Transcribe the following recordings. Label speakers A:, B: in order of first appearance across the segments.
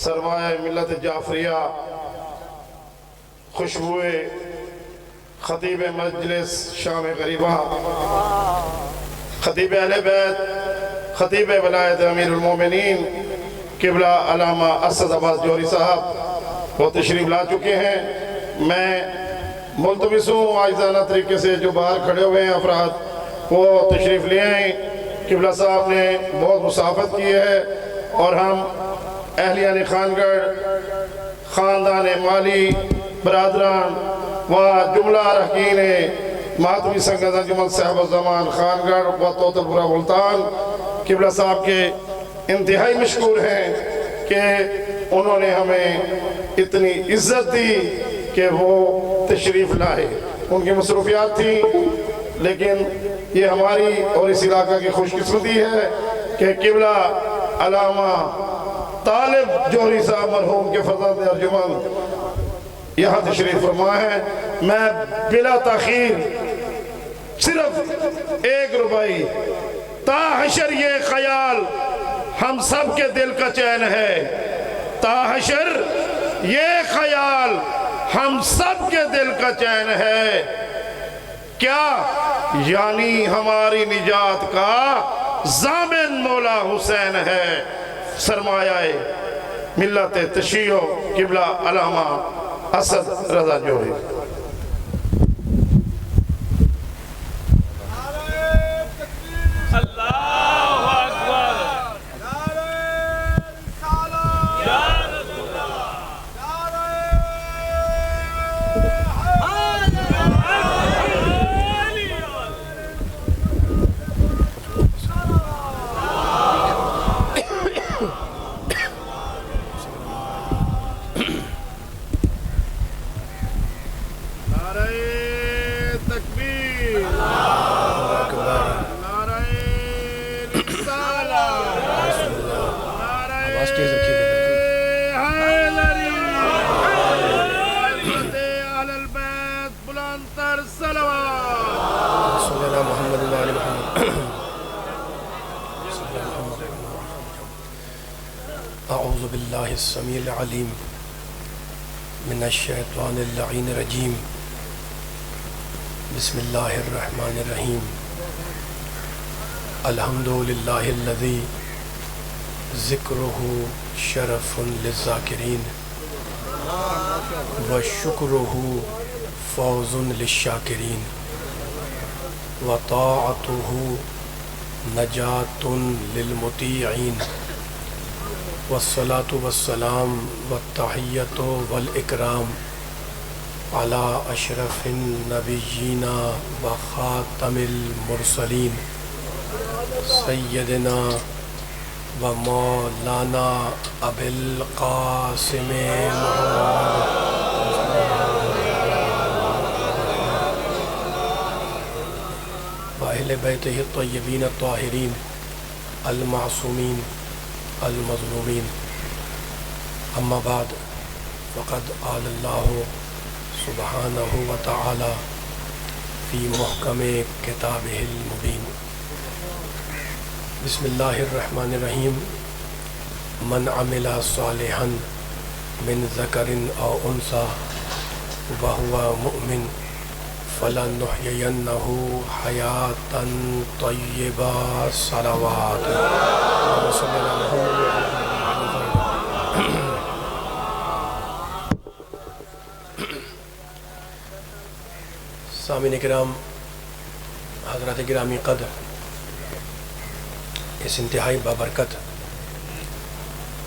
A: سرمایہ ملت جعفریہ، خوشبوئے خطیب مجلس شام غریبہ، خطیب اہل بیت، خطیب ولایت امیر المومنین قبلہ علامہ اسد عباس جوہری صاحب وہ تشریف لا چکے ہیں۔ میں ملتمس ہوں عاجزانہ طریقے سے جو باہر کھڑے ہوئے ہیں افراد وہ تشریف لے آئیں۔ قبلہ صاحب نے بہت مسافت کی ہے اور ہم اہلیان خانگڑھ، خاندان مالی، برادران و جملہ رہکین ماتمی سنگت انجمن صاحب الزمان خانگڑھ و توتل پورہ ملتان قبلہ صاحب کے انتہائی مشکور ہیں کہ انہوں نے ہمیں اتنی عزت دی کہ وہ تشریف لائے۔ ان کی مصروفیات تھیں لیکن یہ ہماری اور اس علاقہ کی خوش قسمتی ہے کہ قبلہ علامہ طالب جوہری صاحب مرحوم کے فرزند ارجمند یہاں تشریف فرما ہے۔ میں بلا تاخیر صرف 1 روپئی تا حشر یہ خیال ہم سب کے دل کا چین ہے، تا حشر یہ خیال ہم سب کے دل کا چین ہے، کیا یعنی ہماری نجات کا ضامن مولا حسین ہے۔ سرمایہ ملت تشیع قبلہ علامہ اسد رضا جوہری۔
B: اعوذ باللہ السمیع العلیم من الشیطان اللعین الرجیم، بسم اللہ الرحمن الرحیم۔ الحمدللہ الذی ذکرہ شرف للذاکرین وشکرہ فوز للشاکرین وطاعتہ نجات للمطیعین، والصلاة والسلام والتحیت والاکرام علی اشرف النبیین وخاتم المرسلین سیدنا و مولانا ابی القاسم محمد و اہل بیتہ الطیبین الطاہرین المعصومین المظلومین۔ اما بعد فقد قال اللہ سبحانہ وتعالی فی محکم کتابہ المبین۔ بسم اللہ الرحمن الرحیم۔ من عمل صالحا من ذکر او انثی وہو مؤمن فلنحیینہ حیاتا طیبہ۔ صلوات سامعین کرام، حضرات گرامی قدر، اس انتہائی بابرکت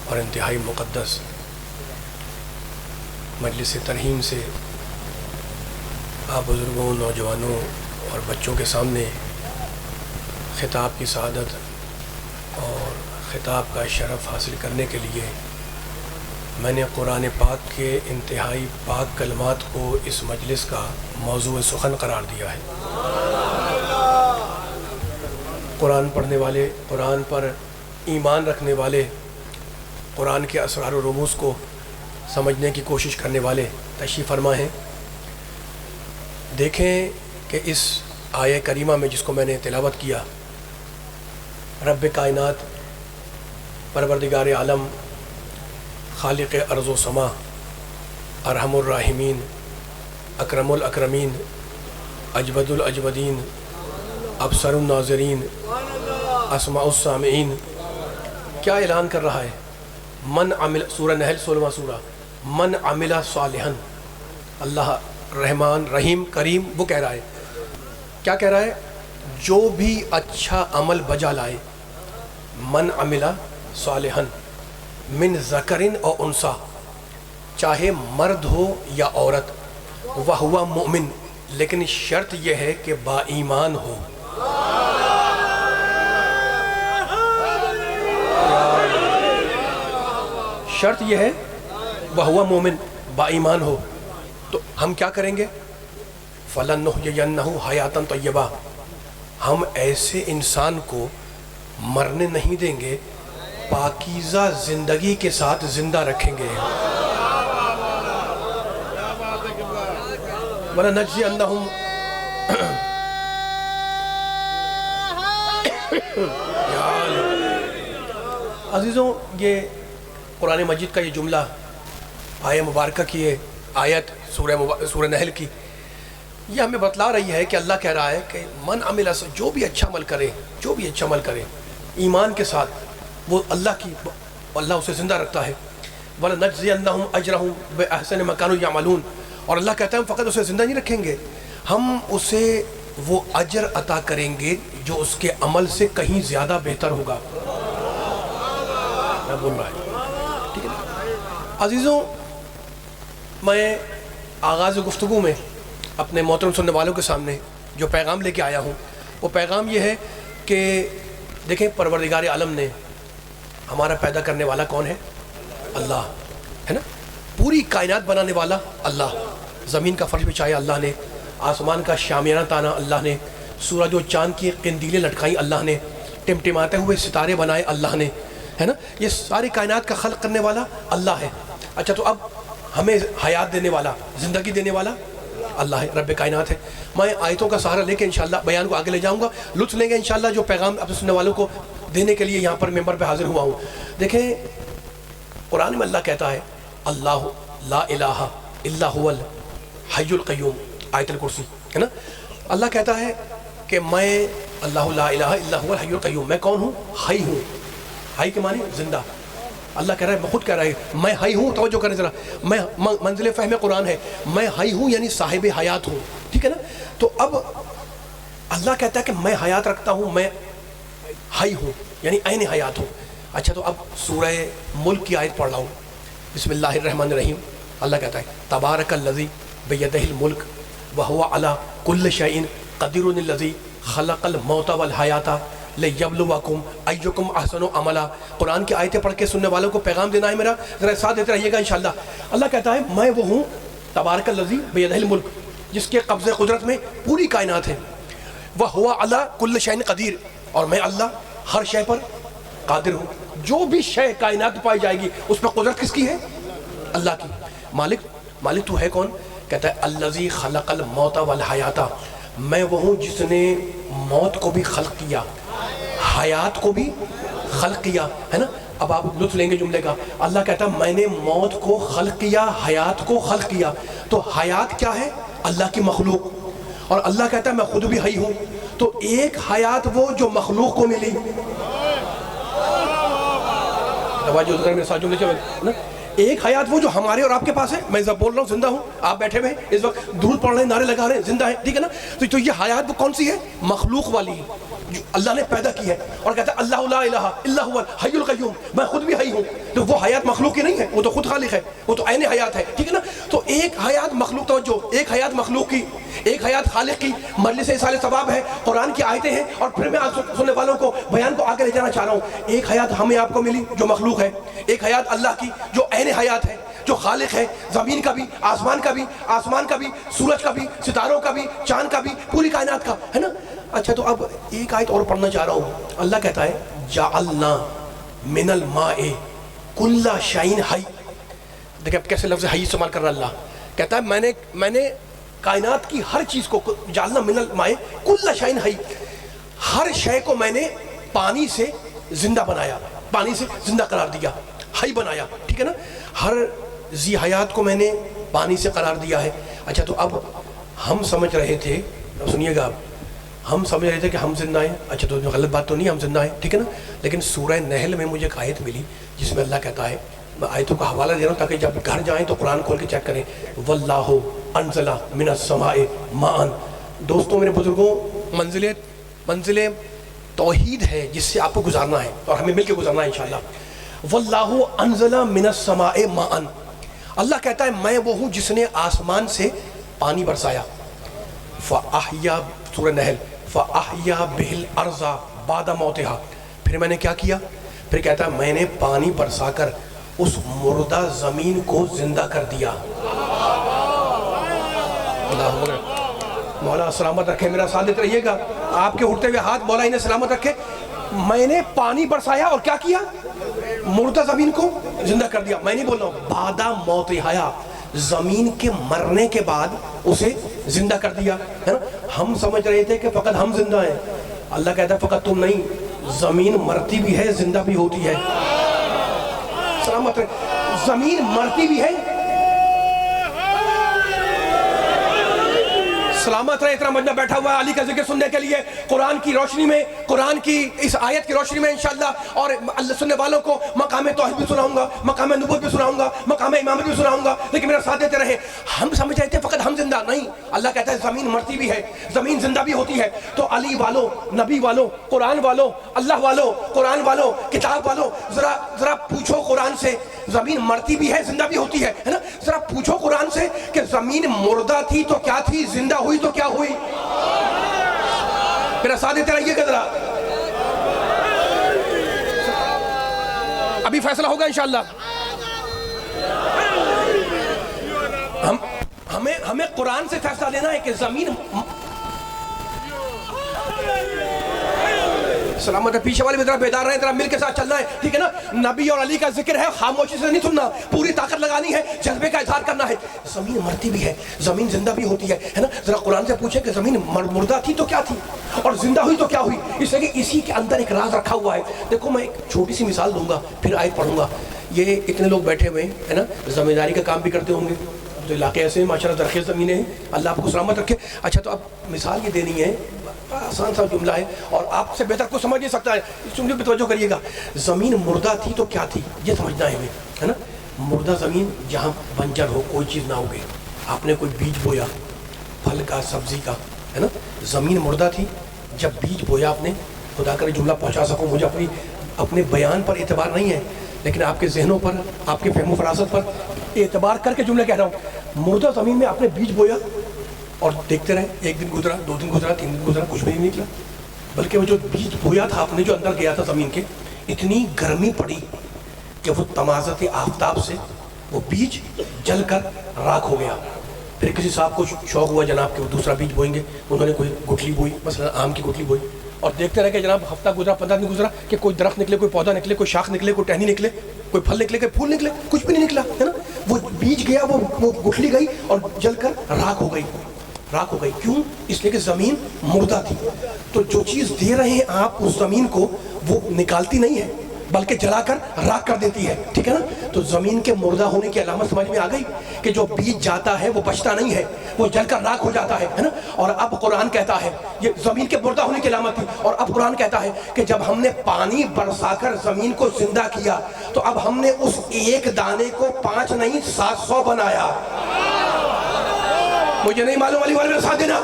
B: اور انتہائی مقدس مجلس ترحیم سے آپ بزرگوں، نوجوانوں اور بچوں کے سامنے خطاب کی سعادت اور خطاب کا شرف حاصل کرنے کے لیے میں نے قرآن پاک کے انتہائی پاک کلمات کو اس مجلس کا موضوع سخن قرار دیا ہے۔ قرآن پڑھنے والے، قرآن پر ایمان رکھنے والے، قرآن کے اسرار و رموز کو سمجھنے کی کوشش کرنے والے تشریف فرما ہیں۔ دیکھیں کہ اس آیہ کریمہ میں جس کو میں نے تلاوت کیا، رب کائنات، پروردگار عالم، خالق ارض و سما، ارحم الراحمین، اکرم الاکرمین، اجود الاجودین، ابصر الناظرین، اسمع السامعین، کیا اعلان کر رہا ہے؟ من عمل، سورہ نحل 16واں سورہ، من عمل صالحا، اللہ رحمان رحیم کریم وہ کہہ رہا ہے، کیا کہہ رہا ہے؟ جو بھی اچھا عمل بجا لائے، من عمل صالحا من ذکرن او انسا، چاہے مرد ہو یا عورت، وہو مؤمن، لیکن شرط یہ ہے کہ با ایمان ہو۔ شرط یہ ہے وہو مومن، با ایمان ہو۔ تو ہم کیا کریں گے؟ فَلَنُحْيِيَنَّهُ حَيَاتًا طَيِّبَةً، ہم ایسے انسان کو مرنے نہیں دیں گے، پاکیزہ زندگی کے ساتھ زندہ رکھیں گے۔ وَلَنَجْزِيَنَّهُمْ عزیزوں، یہ قرآن مجید کا یہ جملہ، آیہ مبارکہ کی یہ آیت سورہ نحل کی، یہ ہمیں بتلا رہی ہے کہ اللہ کہہ رہا ہے کہ من عمل، جو بھی اچھا عمل کرے، جو بھی اچھا عمل کرے ایمان کے ساتھ، وہ اللہ اسے زندہ رکھتا ہے۔ وَلَنَجْزِيَنَّهُمْ أَجْرَهُمْ بِأَحْسَنِ مَا كَانُوا يَعْمَلُونَ، اور اللہ کہتا ہے ہم فقط اسے زندہ نہیں رکھیں گے، ہم اسے وہ اجر عطا کریں گے جو اس کے عمل سے کہیں زیادہ بہتر ہوگا۔ میں بول رہا ہے، ٹھیک ہے نا عزیزوں؟ میں آغاز گفتگو میں اپنے محترم سننے والوں کے سامنے جو پیغام لے کے آیا ہوں، وہ پیغام یہ ہے کہ دیکھیں، پروردگار عالم نے، ہمارا پیدا کرنے والا کون ہے؟ اللہ ہے نا، پوری کائنات بنانے والا اللہ، زمین کا فرش بچھایا اللہ نے، آسمان کا شامیانہ تانا اللہ نے، سورج و چاند کی قندیلیں لٹکائیں اللہ نے، ٹمٹماتے ہوئے ستارے بنائے اللہ نے، ہے نا، یہ ساری کائنات کا خلق کرنے والا اللہ ہے۔ اچھا، تو اب ہمیں حیات دینے والا، زندگی دینے والا اللہ ہے، رب کائنات ہے۔ میں آیتوں کا سہارا لے کے انشاءاللہ بیان کو آگے لے جاؤں گا، لطف لیں گے انشاءاللہ جو پیغام اپنے سننے والوں کو دینے کے لیے یہاں پر ممبر پہ حاضر ہوا ہوں۔ دیکھیں، قرآن میں اللہ کہتا ہے اللہ لا الہ الا هو الحی القیوم، آیت الکرسی ہے نا، اللہ کہتا ہے کہ میں اللہ لا الہ الا هو الحی القیوم، میں کون ہوں؟ حی ہوں۔ حی کے معنی زندہ۔ اللہ کہہ رہا ہے، خود کہہ رہا ہے میں حی ہوں، توجہ کریں ذرا، میں منزل فہم قرآن ہے، میں حی ہوں یعنی صاحب حیات ہوں، ٹھیک ہے نا۔ تو اب اللہ کہتا ہے کہ میں حیات رکھتا ہوں، میں حی ہوں یعنی عین حیات ہوں۔ اچھا، تو اب سورہ ملک کی آیت پڑھ رہا ہوں، بسم اللہ الرحمن الرحیم۔ اللہ کہتا ہے تبارک الذی بیدہ الملک وہو علی کل شیء قدیر الذی خلق الموت والحیات لیبلوکم ایکم احسن عملا۔ قرآن کی آیتیں پڑھ کے سننے والوں کو پیغام دینا ہے میرا، ذرا ساتھ دیتے رہیے گا انشاءاللہ۔ اللہ کہتا ہے میں وہ ہوں، تبارک الذی بیدہ الملک، جس کے قبضے قدرت میں پوری کائنات ہے، وہو علی کل شیء قدیر، اور میں اللہ ہر شے پر قادر ہوں۔ جو بھی شے کائنات پائی جائے گی اس پر قدرت کس کی ہے؟ اللہ کی۔ مالک تو ہے کون؟ کہتا ہے الذی خلق الموت والحیات، میں وہ ہوں جس نے موت کو بھی خلق کیا، حیات کو بھی خلق کیا، ہے نا۔ اب آپ لطف لیں گے جملے کا، اللہ کہتا ہے میں نے موت کو خلق کیا، حیات کو خلق کیا۔ تو حیات کیا ہے؟ اللہ کی مخلوق، اور اللہ کہتا ہے میں خود بھی حی ہوں۔ تو ایک حیات وہ جو مخلوق کو ملی، ایک حیات وہ جو ہمارے اور آپ کے پاس ہے۔ میں جب بول رہا ہوں زندہ ہوں، آپ بیٹھے ہوئے ہیں اس وقت درود پڑھ رہے ہیں، نعرے لگا رہے ہیں، زندہ ہیں، ٹھیک ہے نا۔ تو یہ حیات وہ کون سی ہے؟ مخلوق والی ہے جو اللہ نے پیدا کی ہے، اور کہتا ہے اللہ لا الہ الا هو الحی القیوم، میں خود بھی حی ہوں۔ تو وہ حیات مخلوق کی نہیں ہے، وہ تو خود خالق ہے، وہ تو عین حیات ہے، ٹھیک ہے نا۔ تو ایک حیات مخلوق، توجہ، ایک حیات مخلوق کی، ایک حیات خالق کی۔ مجلس اصال ثواب ہے، قرآن کی آیتیں ہیں، اور پھر میں آپ سننے والوں کو بیان کو آگے لے جانا چاہ رہا ہوں۔ ایک حیات ہمیں آپ کو ملی جو مخلوق ہے، ایک حیات اللہ کی جو عین حیات ہے، جو خالق ہے، زمین کا بھی، آسمان کا بھی، سورج کا بھی، ستاروں کا بھی، چاند کا بھی، پوری کائنات کا، ہے نا۔ اچھا، تو اب ایک آیت اور پڑھنا چاہ رہا ہوں۔ اللہ کہتا ہے جعلنا من الماء کل شیء حی۔ دیکھیں اب کیسے لفظ حی استعمال کر رہا اللہ، کہتا ہے میں نے کائنات کی ہر چیز کو، جعلنا من الماء کل شیء حی، ہر شے کو میں نے پانی سے زندہ بنایا، پانی سے زندہ قرار دیا، حی بنایا۔ ٹھیک ہے نا. ہر ذی حیات کو میں نے پانی سے قرار دیا ہے. اچھا تو اب ہم سمجھ رہے تھے, اب سنیے گا, ہم سمجھ رہے تھے کہ ہم زندہ ہیں. اچھا تو غلط بات تو نہیں, ہم زندہ ہیں, ٹھیک ہے نا. لیکن سورہ نحل میں مجھے ایک آیت ملی جس میں اللہ کہتا ہے, میں آیتوں کا حوالہ دے رہا ہوں تاکہ جب گھر جائیں تو قرآن کھول کے چیک کریں. واللہ انزل من السماء ماء. دوستوں میرے بزرگوں, منزل توحید ہے جس سے آپ کو گزارنا ہے اور ہمیں مل کے گزارنا ہے انشاءاللہ. واللہ انزل من السماء ماء. اللہ کہتا ہے میں وہ ہوں جس نے آسمان سے پانی برسایا. فاحیا, سورہ نحل, فاحیا بہ الارض بعد موتها. پھر میں نے کیا کیا, پھر کہتا ہے میں نے پانی برسا کر اس مردہ زمین کو زندہ کر دیا. مولا سلامت رکھے, میرا ساتھ دیتے رہیے گا, آپ کے اٹھتے ہوئے ہاتھ مولا انہیں سلامت رکھے. میں نے پانی برسایا اور کیا کیا, مردہ زمین کو زندہ کر دیا. میں نہیں بول رہا ہوں, بعد موتها, زمین کے مرنے کے بعد اسے زندہ کر دیا, ہے نا. ہم سمجھ رہے تھے کہ فقط ہم زندہ ہیں. اللہ کہتا ہے فقط تم نہیں, زمین مرتی بھی ہے, زندہ بھی ہوتی ہے. سلامت رہے, زمین مرتی بھی ہے, سلامت رہے. اتنا مجمع بیٹھا ہوا ہے علی کا ذکر سننے کے لیے, قرآن کی روشنی میں, قرآن کی اس آیت کی روشنی میں انشاءاللہ. اور اللہ سننے والوں کو مقام توحید بھی سناؤں گا, مقام نبوت بھی سناؤں گا, مقام امامت بھی سناؤں گا, لیکن میرا ساتھ دیتے رہے. ہم سمجھ رہے تھے فقط ہم زندہ نہیں, اللہ کہتا ہے زمین مرتی بھی ہے, زمین زندہ بھی ہوتی ہے. تو علی والو, نبی والو, قرآن والو, اللہ والو, قرآن والو, کتاب والو, ذرا پوچھو قرآن سے, زمین مرتی بھی ہے, زندہ بھی ہوتی ہے نا. ذرا پوچھو قرآن سے کہ زمین مردہ تھی تو کیا تھی, زندہ ہوئی تو کیا ہوئی. میرا ساتھ دیتے رہیے گا ذرا, ابھی فیصلہ ہوگا انشاءاللہ. ہمیں قرآن سے فیصلہ لینا ہے کہ زمین, سلامت ہے, پیچھے والے بھی ذرا بیدار رہے, ذرا مل کے ساتھ چلنا ہے, ٹھیک ہے نا. نبی اور علی کا ذکر ہے, خاموشی سے نہیں سننا, پوری طاقت لگانی ہے, جذبے کا اظہار کرنا ہے. زمین مرتی بھی ہے, زمین زندہ بھی ہوتی ہے نا. ذرا قرآن سے پوچھیں کہ زمین مردہ تھی تو کیا تھی, اور زندہ ہوئی تو کیا ہوئی. اس لیے کہ اسی کے اندر ایک راز رکھا ہوا ہے. دیکھو میں ایک چھوٹی سی مثال دوں گا, پھر آیت پڑھوں گا. یہ اتنے لوگ بیٹھے ہوئے ہیں نا, زمینداری کا کام بھی کرتے ہوں گے, جو علاقے ایسے ہیں ماشاءاللہ زرخیز زمینیں ہیں, اللہ آپ کو سلامت رکھے. اچھا تو اب مثال یہ دینی ہے, آسان سا جملہ ہے اور آپ سے بہتر کو سمجھ نہیں سکتا ہے, سننے پہ توجہ کریے گا. زمین مردہ تھی تو کیا تھی, یہ سمجھنا ہے ہمیں, ہے نا. مردہ زمین جہاں بنجر ہو, کوئی چیز نہ اگے, آپ نے کوئی بیج بویا پھل کا, سبزی کا, ہے نا. زمین مردہ تھی, جب بیج بویا آپ نے, خدا کرے جملہ پہنچا سکوں, مجھے اپنے بیان پر اعتبار نہیں ہے, لیکن آپ کے ذہنوں پر, آپ کے فہم و فراست پر اعتبار کر کے جملہ کہہ رہا ہوں. مردہ زمین میں آپ نے بیج بویا اور دیکھتے رہے, ایک دن گزرا, 2 دن گزرا, 3 دن گزرا, کچھ بھی نہیں نکلا. بلکہ وہ جو بیج بویا تھا آپ نے, جو اندر گیا تھا زمین کے, اتنی گرمی پڑی کہ وہ تمازت آفتاب سے وہ بیج جل کر راکھ ہو گیا. پھر کسی صاحب کو شوق ہوا جناب کہ وہ دوسرا بیج بوئیں گے, انہوں نے کوئی گٹھلی بوئی, مثلا آم کی گٹھلی بوئی, اور دیکھتے رہے کہ جناب ہفتہ گزرا, 15 دن گزرا, کہ کوئی درخت نکلے, کوئی پودا نکلے, کوئی شاخ نکلے, کوئی ٹہنی نکلے, کوئی پھل نکلے, کوئی پھول نکلے, کچھ بھی نہیں نکلا, ہے نا. وہ بیج گیا, وہ گٹھلی گئی اور جل کر راکھ ہو گئی. راکھ ہو گئی کیوں, اس لیے کہ زمین مردہ تھی. تو جو چیز دے رہے ہیں آپ اس زمین کو, وہ نکالتی نہیں ہے بلکہ جلا کر راکھ کر دیتی ہے, ٹھیک ہے نا. تو زمین کے مردہ ہونے کی علامت سمجھ میں آ گئی کہ جو بیج جاتا ہے وہ بچتا نہیں ہے, وہ جل کر راکھ ہو جاتا ہے نا. اور اب قرآن کہتا ہے, یہ زمین کے مردہ ہونے کی علامت تھی, اور اب قرآن کہتا ہے کہ جب ہم نے پانی برسا کر زمین کو زندہ کیا تو اب ہم نے اس ایک دانے کو 5 نہیں 700 بنایا. مجھے نہیں معلوم, علی والے میرے ساتھ دینا.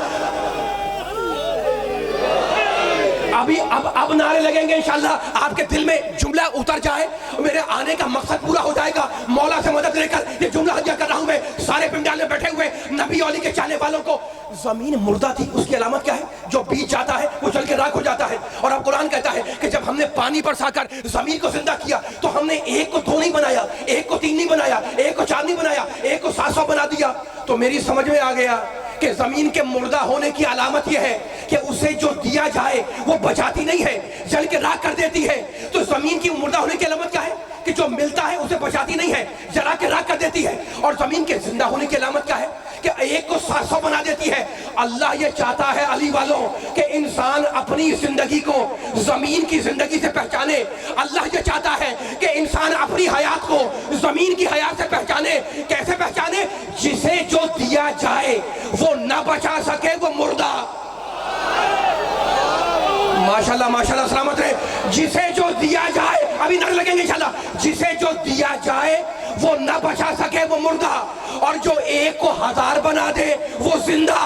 B: اب نعرے لگیں گے انشاءاللہ, آپ کے دل میں جملہ اتر جائے, میرے آنے کا مقصد پورا ہو جائے گا. مولا سے مدد لے کر یہ جملہ ہدیہ کر رہا ہوں میں سارے پنڈال میں بیٹھے ہوئے نبی علی کے چاہنے والوں کو. زمین مردہ تھی, اس کی علامت کیا ہے, جو بیج جاتا ہے وہ جل کے راکھ ہو جاتا ہے. اور اب قرآن کہتا ہے کہ جب ہم نے پانی برسا کر زمین کو زندہ کیا تو ہم نے 1 کو 2 نہیں بنایا, 1 کو 3 نہیں بنایا, 1 کو 4 نہیں بنایا, 1 کو 700 بنا دیا. تو میری سمجھ میں آ گیا کہ زمین کے مردہ ہونے کی علامت یہ ہے کہ اسے جو دیا جائے وہ بچاتی نہیں ہے, جل کے راکھ کر دیتی ہے. تو زمین کی مردہ ہونے کی علامت کیا ہے, کہ جو ملتا ہے اسے بچاتی نہیں ہے، جلا کے راکھ کر دیتی ہے. اور زمین کے زندہ ہونے کی علامت کیا ہے؟ کہ ایک کو 700 بنا دیتی ہے. اللہ یہ چاہتا ہے علی والوں کہ انسان اپنی زندگی کو زمین کی زندگی سے پہچانے. اللہ یہ چاہتا ہے کہ انسان اپنی حیات کو زمین کی حیات سے پہچانے. کیسے پہچانے؟ جسے جو دیا جائے وہ نہ بچا سکے وہ مردہ. ماشاءاللہ ماشاءاللہ سلامت رہے. جسے جو دیا جائے، ابھی نعرے لگیں گے انشاءاللہ. جسے جو دیا جائے وہ نہ بچا سکے وہ مردہ، اور جو ایک کو 1000 بنا دے وہ زندہ.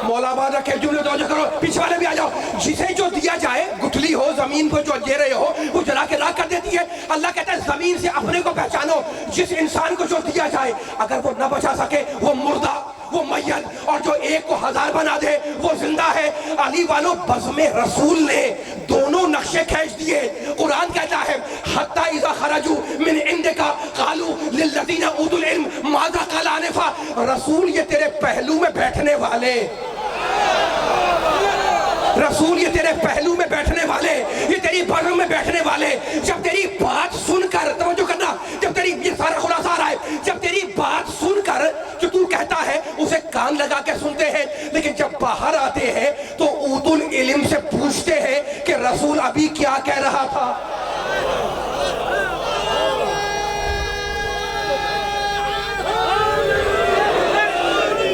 B: مولا آباد رکھے. جملے توجہ کرو، پیچھے والے بھی آ جاؤ. جسے جو دیا جائے، گٹھلی ہو زمین کو جو دے رہے ہو وہ جلا کے راکھ کر دیتی ہے. اللہ کہتا ہے زمین سے اپنے کو پہچانو. جس انسان کو جو دیا جائے اگر وہ نہ بچا سکے وہ مردہ، وہ میت، اور جو ایک کو 1000 بنا دے وہ زندہ ہے. علی والوں بزم رسول نے دونوں نقشے کھینچ دیے. قرآن کہتا ہے حتی اذا خرجوا من عندک قالوا للذین اوتوا العلم ماذا قال آنفا. رسول یہ تیرے پہلو میں بیٹھنے والے، رسول یہ تیرے پہلو میں بیٹھنے والے، یہ تیری بزم میں بیٹھنے والے جب تیری بات سن کر، توجہ کرنا، جب تیری، یہ سارا خلاصہ آ رہا ہے، جب تیری بات سن کر جو تو کہتا ہے اسے کان لگا کے سنتے ہیں، لیکن جب باہر آتے ہیں تو اوت العلم سے پوچھتے ہیں کہ رسول ابھی کیا کہہ رہا تھا.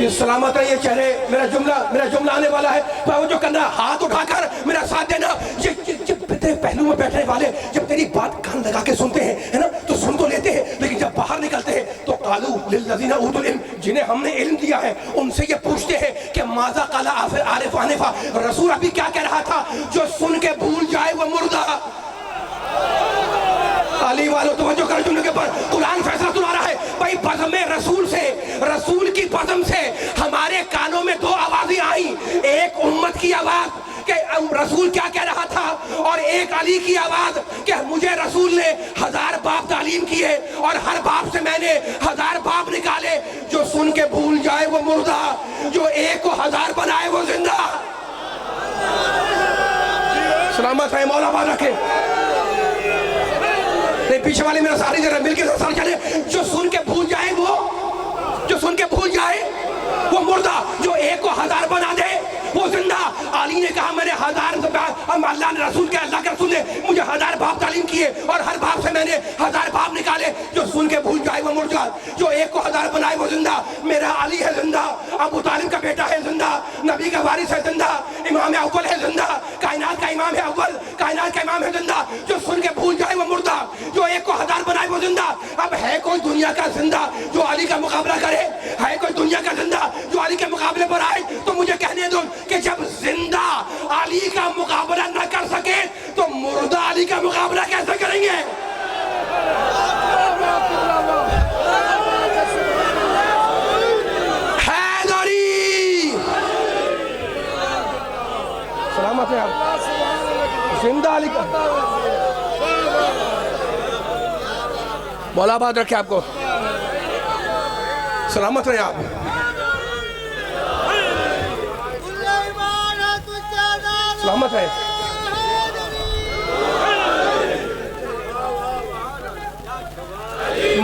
B: یہ سلامت رہیے چہرے. میرا جملہ آنے والا ہے. جو کرنا، ہاتھ اٹھا کر میرا ساتھ دینا. جب تیرے پہلو میں بیٹھنے والے جب تیری بات کان لگا کے سنتے ہیں، ہے نا، تو سن تو لیتے ہیں، لیکن جب باہر نکلتے ہیں تو قالوا للذین اوتوا العلم، جنہیں ہم نے علم دیا ہے ان سے یہ پوچھتے ہیں کہ ماذا قال عارف آنفا، رسول ابھی کیا کہہ رہا تھا. جو سن کے بھول جائے وہ مردہ. علی والوں توجہ کر جملے کے پر. قرآن فیصلہ سنا رہا ہے بھائی. بزم رسول سے، رسول کی بزم سے ہمارے کانوں میں 2 آوازیں آئیں. ایک امت کی آواز کہ رسول کیا کہہ رہا تھا، اور ایک علی کی آواز کہ مجھے رسول نے 1000 باب تعلیم کیے اور ہر باب سے میں نے 1000 باب نکالے. جو سن کے بھول جائے وہ مردہ، جو ایک کو 1000 بنائے وہ زندہ. سلامت ہے. مولا آباد رکھے. پیچھے والے میرا ساری ذرا مل کے سارے چلے. جو سن کے بھول جائے وہ، جو سن کے بھول جائے وہ مردہ، جو ایک کو 1000 بنا دے وہ زندہ. علی نے کہا میں نے 1000 اللہ نے رسول کے، اللہ کے رسول نے مجھے 1000 باب تعلیم کیے اور ہر باب سے میں نے 1000 باب نکالے. جو سن کے بھول جائے وہ مردہ، جو ایک کو 1000 بنائے وہ زندہ. میرا علی ہے زندہ، ابو طالب کا بیٹا ہے زندہ، نبی کا وارث ہے زندہ، امام اول ہے زندہ، کائنات کا امام ہے اول، کائنات کا امام ہے زندہ. جو سن کے بھول جائے وہ مردہ، جو ایک کو 1000 بنائے وہ زندہ. اب ہے کوئی دنیا کا زندہ جو علی کا مقابلہ کرے؟ ہے کوئی دنیا کا زندہ جو علی کے مقابلے پر آئے؟ تو مجھے کہنے دو کہ جب زندہ علی کا مقابلہ نہ کر سکے تو مردہ علی کا مقابلہ کیسے کریں گے؟ حیدری سلامت ہے آپ. زندہ علی کا. مولا آباد رکھے آپ کو. سلامت رہے آپ. سلامت ہے.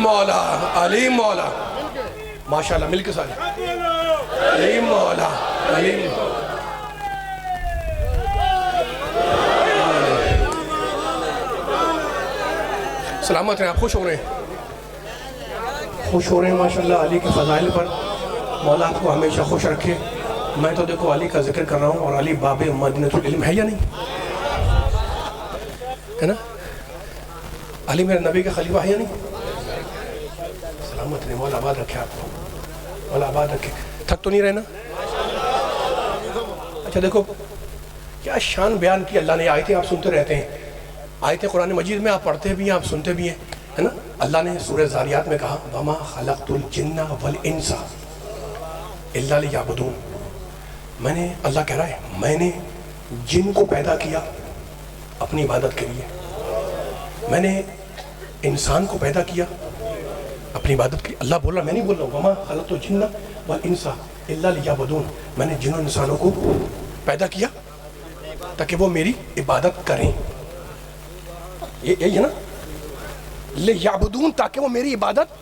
B: مولا علی مولا ماشاءاللہ مل کے ساتھ علی مولا علی مولا. سلامت ہیں آپ. خوش ہو رہے ہیں، خوش ہو رہے ہیں ماشاءاللہ علی کے فضائل پر. مولا آپ کو ہمیشہ خوش رکھے. میں تو دیکھو علی کا ذکر کر رہا ہوں اور علی باب مدینۃ العلم ہے یا نہیں ہے نا؟ علی میرے نبی کا خلیفہ ہے یا نہیں؟ سلامت رہے. مولا آباد رکھے آپ کو. مولا آباد رکھے. تھک تو نہیں رہنا؟ اچھا دیکھو کیا شان بیان کی اللہ نے. آیتیں آپ سنتے رہتے ہیں، آیتیں قرآن مجید میں آپ پڑھتے بھی ہیں، آپ سنتے بھی ہیں، ہے نا؟ اللہ نے سورہ ذاریات میں کہا وَمَا خَلَقْتُ الْجِنَّ وَالْإِنسَ إِلَّا لِيَعْبُدُونَ. میں نے، اللہ کہہ رہا ہے میں نے جن کو پیدا کیا اپنی عبادت کے لیے، میں نے انسان کو پیدا کیا اپنی عبادت کے لیے. اللہ بول رہا، میں نہیں بول رہا ہوں وَمَا خَلَقْتُ الْجِنَّ وَالْإِنسَ إِلَّا لِيَعْبُدُونَ. میں نے جنوں انسانوں کو پیدا کیا تاکہ وہ میری عبادت کریں. یہی ہے نا، لیعبدون، تاکہ وہ میری عبادت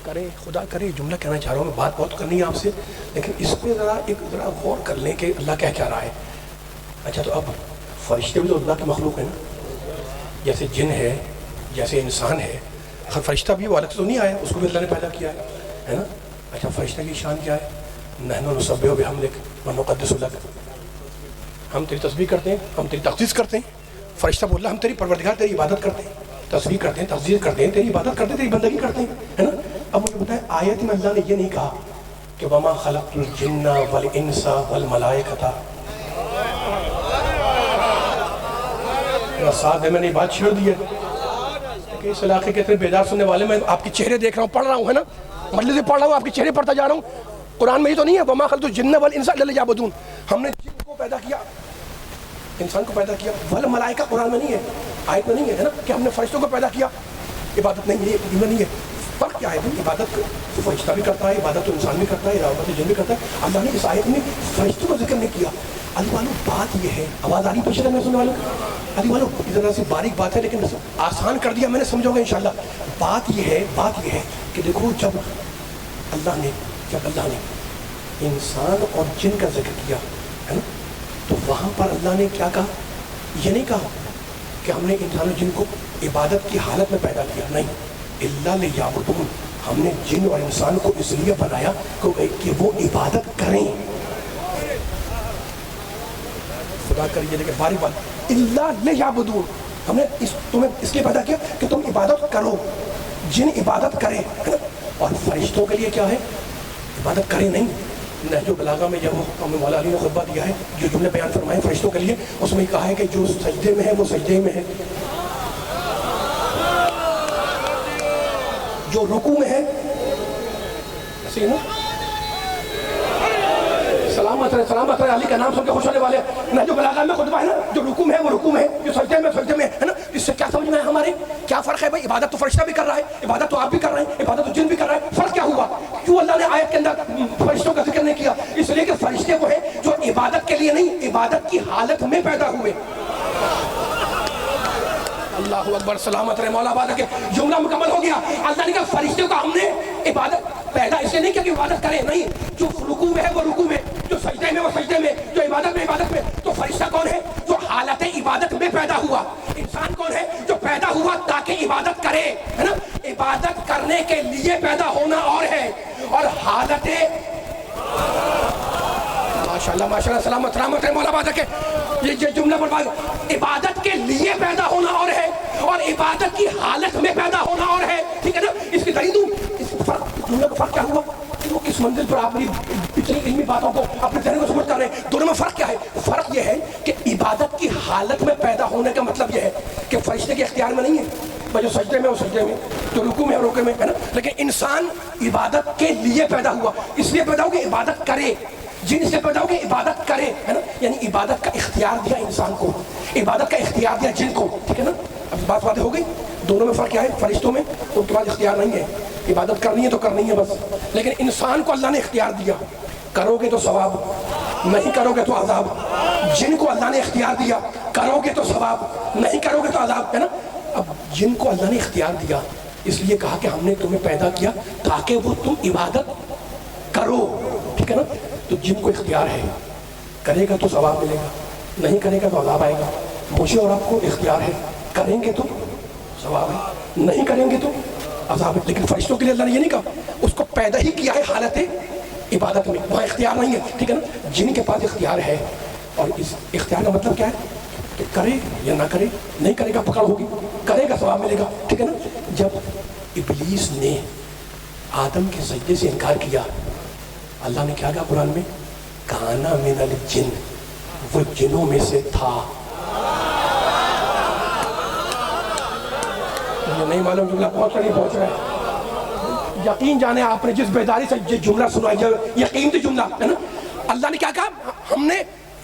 B: کریں. خدا کرے جملہ کہنا چاہ رہا ہوں میں، بات بہت کرنی ہے آپ سے، لیکن اس پہ ذرا غور کر لیں کہ اللہ کیا رہا ہے. اچھا تو اب فرشتے بھی تو اللہ کی مخلوق ہے نا، جیسے جن ہے، جیسے انسان ہے. فرشتہ بھی وہ الگ سے تو نہیں آیا، اس کو بھی اللہ نے پیدا کیا ہے نا. اچھا فرشتہ کی شان کیا ہے؟ نحن نسبح بحمدک ونقدس لک، ہم تیری تسبیح کرتے ہیں، ہم تیری تقدیس کرتے ہیں. فرشتہ بول رہا ہم تیری پروردگار تیری عبادت کرتے ہیں، تسبیح کرتے ہیں، تقدیس کرتے ہیں، تیری عبادت کرتے ہیں، تیری بندگی کرتے ہیں، ہے نا. اب مجھے بتائیں آیت میں اللہ نے یہ نہیں کہا کہ وما خلقت الجن والانس والملائکۃ، ساتھ میں نے بات چھیڑ دی ہے کہ اس علاقے کے اتنے بیدار سننے والے، میں آپ کے چہرے دیکھ رہا ہوں، پڑھ رہا ہوں، ہے نا، مجلس سے پڑھ رہا ہوں، آپ کے چہرے پڑھتا جا رہا ہوں. قرآن میں یہ تو نہیں ہے وما خلقت الجن والانس الا لیعبدون، ہم نے جن کو پیدا کیا، انسان کو پیدا کیا. والملائکہ قرآن میں نہیں ہے، آیت میں نہیں ہے نا کہ ہم نے فرشتوں کو پیدا کیا. عبادت نہیں ہے. فرق کیا ہے بھائی؟ عبادت تو فرشتہ بھی کرتا ہے، عبادت تو انسان بھی کرتا ہے، عبادت جن بھی کرتا ہے. اللہ نے اس آیت میں فرشتوں کا ذکر نہیں کیا. علی والو بات یہ ہے، آواز آ رہی پیچھے میں سننے والوں علی والو، ادھر سے باریک بات ہے لیکن آسان کر دیا میں نے، سمجھو گے انشاءاللہ. بات یہ ہے کہ دیکھو جب اللہ نے انسان اور جن کا ذکر کیا ہے نا، تو وہاں پر اللہ نے کیا کہا؟ یہ نہیں کہا کہ ہم نے انسان اور جن کو عبادت کی حالت میں پیدا کیا، نہیں، الا لیعبدون، ہم نے جن اور انسان کو اس لیے بنایا کہ وہ عبادت کریں. خدا کریے لیکن باری بات، الا لیعبدون، ہم نے تمہیں اس لیے پیدا کیا کہ تم عبادت کرو، جن عبادت کرے. اور فرشتوں کے لیے کیا ہے؟ عبادت کرے نہیں. نہج البلاغہ میں جب ہمیں مولا علی نے خطبہ دیا ہے، جو جملے بیان فرمائے فرشتوں کے لیے، اس میں کہا ہے کہ جو سجدے میں ہے وہ سجدے میں ہے، جو رکوع میں ہے، ایسے نا، سلامت رہے علی کا نام سن کے خوش ہونے والے. نہج البلاغہ میں خطبہ ہے نا، جو رکوع میں ہے وہ رکوع میں ہے، جو سجدے میں ہے نا. اس سے کیا سمجھنا ہے ہمارے؟ کیا فرق ہے بھائی؟ عبادت تو فرشتہ بھی کر رہا ہے، عبادت تو آپ بھی کر رہے ہیں، عبادت تو جن بھی کر رہا ہے. فرق کیا ہوا؟ کیوں اللہ نے آیت کے اندر فرشتوں کا ذکر نہیں کیا؟ اس لیے کہ فرشتے وہ ہیں جو عبادت کے لیے نہیں، عبادت کی حالت میں پیدا ہوئے. اللہ اکبر، سلامت رہے مولا عبادت کے. جملہ مکمل ہو گیا. اللہ نے کہا فرشتوں کا ہم نے عبادت پیدا اس لیے نہیں کیا کہ عبادت کریں، نہیں، جو رکوع میں ہے وہ رکوع میں، جو سجدے میں وہ سجدے میں، جو عبادت میں. تو فرشتہ کون ہے؟ جو حالت عبادت میں پیدا ہوا. انسان کون ہے؟ جو پیدا ہوا تاکہ عبادت کرے، ہے نا. عبادت کرنے کے لیے پیدا ہونا اور ہے، اور حالت ماشاءاللہ سلامت ہے مولا عبادت کے. یہ جملہ پر عبادت کے لیے پیدا ہونا اور ہے، اور عبادت کی حالت میں پیدا ہونا اور ہے. ٹھیک ہے نا. اس کی دلیل دوں، اس جملے کا فرق کیا ہوا کہ وہ کس منزل پر اپنی پچھلی علمی باتوں کو اپنے ذہن کو سمجھ کر رہے ہیں. دونوں میں فرق کیا ہے؟ فرق یہ ہے کہ عبادت کی حالت میں پیدا ہونے کا مطلب یہ ہے کہ فرشتے کے اختیار میں نہیں ہے، جو سجدے میں وہ سجدے میں، جو رکوع میں رکوع میں، ہے نا. لیکن انسان عبادت کے لیے پیدا ہوا، اس لیے پیدا ہو کہ عبادت کرے. جن سے پیدا ہو کہ عبادت کرے، ہے نا. یعنی عبادت کا اختیار دیا انسان کو، عبادت کا اختیار دیا جن کو. ٹھیک ہے نا. اب بات واضح ہو گئی. دونوں میں فرق کیا ہے؟ فرشتوں میں ان کے پاس اختیار نہیں ہے، عبادت کرنی ہے تو کرنی ہے بس. لیکن انسان کو اللہ نے اختیار دیا، کرو گے تو ثواب، نہیں کرو گے تو عذاب. جن کو اللہ نے اختیار دیا، کرو گے تو ثواب، نہیں کرو گے تو عذاب، ہے نا. اب جن کو اللہ نے اختیار دیا، اس لیے کہا کہ ہم نے تمہیں پیدا کیا تاکہ وہ تم عبادت کرو. ٹھیک ہے نا. تو جن کو اختیار ہے، کرے گا تو ثواب ملے گا، نہیں کرے گا تو عذاب آئے گا. مجھے اور آپ کو اختیار ہے، کریں گے تو ثواب ہے، نہیں کریں گے تو عذاب ہے. لیکن فرشتوں کے لیے اللہ نے یہ نہیں کہا، اس کو پیدا ہی کیا ہے حالت عبادت میں، وہاں اختیار نہیں ہے. ٹھیک ہے نا. جن کے پاس اختیار ہے، اور اس اختیار کا مطلب کیا ہے کہ کرے یا نہ کرے، نہیں کرے گا پکڑ ہوگی، کرے گا ثواب ملے گا. ٹھیک ہے نا. جب ابلیس نے آدم کے سجدے سے انکار کیا، اللہ نے کیا کہا قرآن میں؟ کانا من الجن، وہ جنوں میں سے تھا. یہ نہیں معلوم جملہ پہنچ رہا ہے. یقین جانے آپ نے جس بیداری سے یہ جملہ سنا، یہ یقین تھی جملہ ہے نا. اللہ نے کیا کہا؟ ہم نے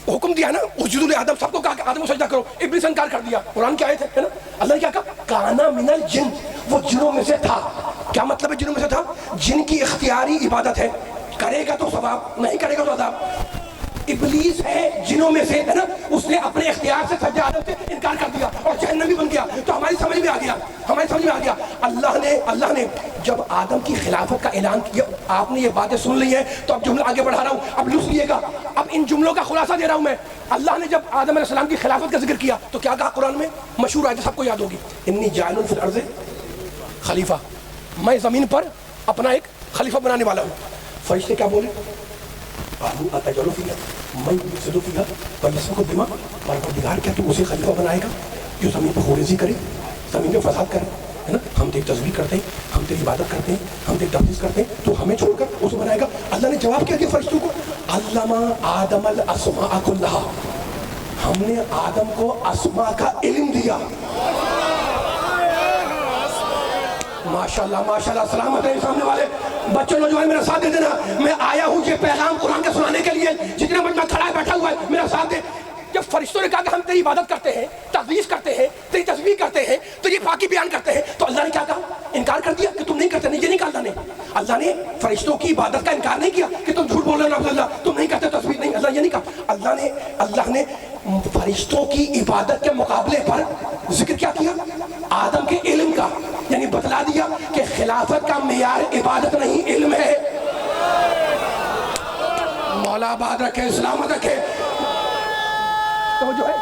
B: حکم دیا نا اسجدوا لآدم، سب کو کہا کہ آدم کو سجدہ کرو. ابلیس انکار کر دیا. قرآن کی آیت ہے نا. اللہ نے کیا کہا؟ کانا من الجن، وہ جنوں میں سے تھا. کیا مطلب ہے جنوں میں سے تھا؟ جن کی اختیاری عبادت ہے، کرے گا تو ثواب، نہیں کرے گا تو عذاب.
C: ابلیس ہے جنوں میں سے، ہے نا، اس نے اپنے اختیار سے سجدہ آدم سے انکار کر دیا اور جہنمی بن گیا. تو ہماری سمجھ میں آ گیا اللہ نے جب آدم کی خلافت کا اعلان کیا. آپ نے یہ باتیں سن لی ہیں تو اب جملہ آگے بڑھا رہا ہوں، اب لوٹ لیے گا. اب ان جملوں کا خلاصہ دے رہا ہوں میں. اللہ نے جب آدم علیہ السلام کی خلافت کا ذکر کیا تو کیا کہا قرآن میں؟ مشہور آیت سب کو یاد ہوگی، انی جاعل فی الارض خلیفہ، میں زمین پر اپنا ایک خلیفہ بنانے والا ہوں. فرشتے کیا بولے؟ قالوا اتجعل فیہا من یفسد فیہا ویسفک الدماء، پروردگار کیا تو اسے خلیفہ بنائے گا جو زمین پر خونریزی کرے، زمین میں فساد کرے، ہے نا؟ ہم تیری تسبیح کرتے ہیں، ہم تیری عبادت کرتے ہیں، ہم تیری تقدیس کرتے ہیں، تو ہمیں چھوڑ کر اسے بنائے گا؟ اللہ نے جواب کیا دیا فرشتوں کو؟ علم آدم الاسماء کلھا، ہم نے آدم کو اسماء کا علم دیا. ماشاءاللہ سلامت ہے سامنے والے بچوں نوجوان، میرا ساتھ دے دینا. میں آیا ہوں یہ پیغام قرآن کا سنانے کے لیے. جتنا بچہ کھڑا ہے بیٹھا ہوا ہے میرا ساتھ دے. جب فرشتوں نے کہا کہ ہم تیری عبادت کرتے ہیں، تقدیس کرتے ہیں، تیری تسبیح کرتے ہیں، تیری پاکی بیان کرتے ہیں، تو اللہ نے کیا کہا؟ انکار کر دیا کہ تم نہیں کرتے. نہیں، یہ نہیں کہا اللہ نے فرشتوں کی عبادت کا انکار نہیں کیا کہ تم جھوٹ بول رہے ہو، اللہ تم نہیں کرتے تسبیح. نہیں، اللہ یہ نہیں کہا. اللہ نے فرشتوں کی عبادت کے مقابلے پر ذکر کیا کیا؟ آدم کے علم کا، یعنی بتلا دیا کہ خلافت کا معیار عبادت نہیں علم ہے. مولا آباد رکھے، سلامت رکھے. تو جو ہے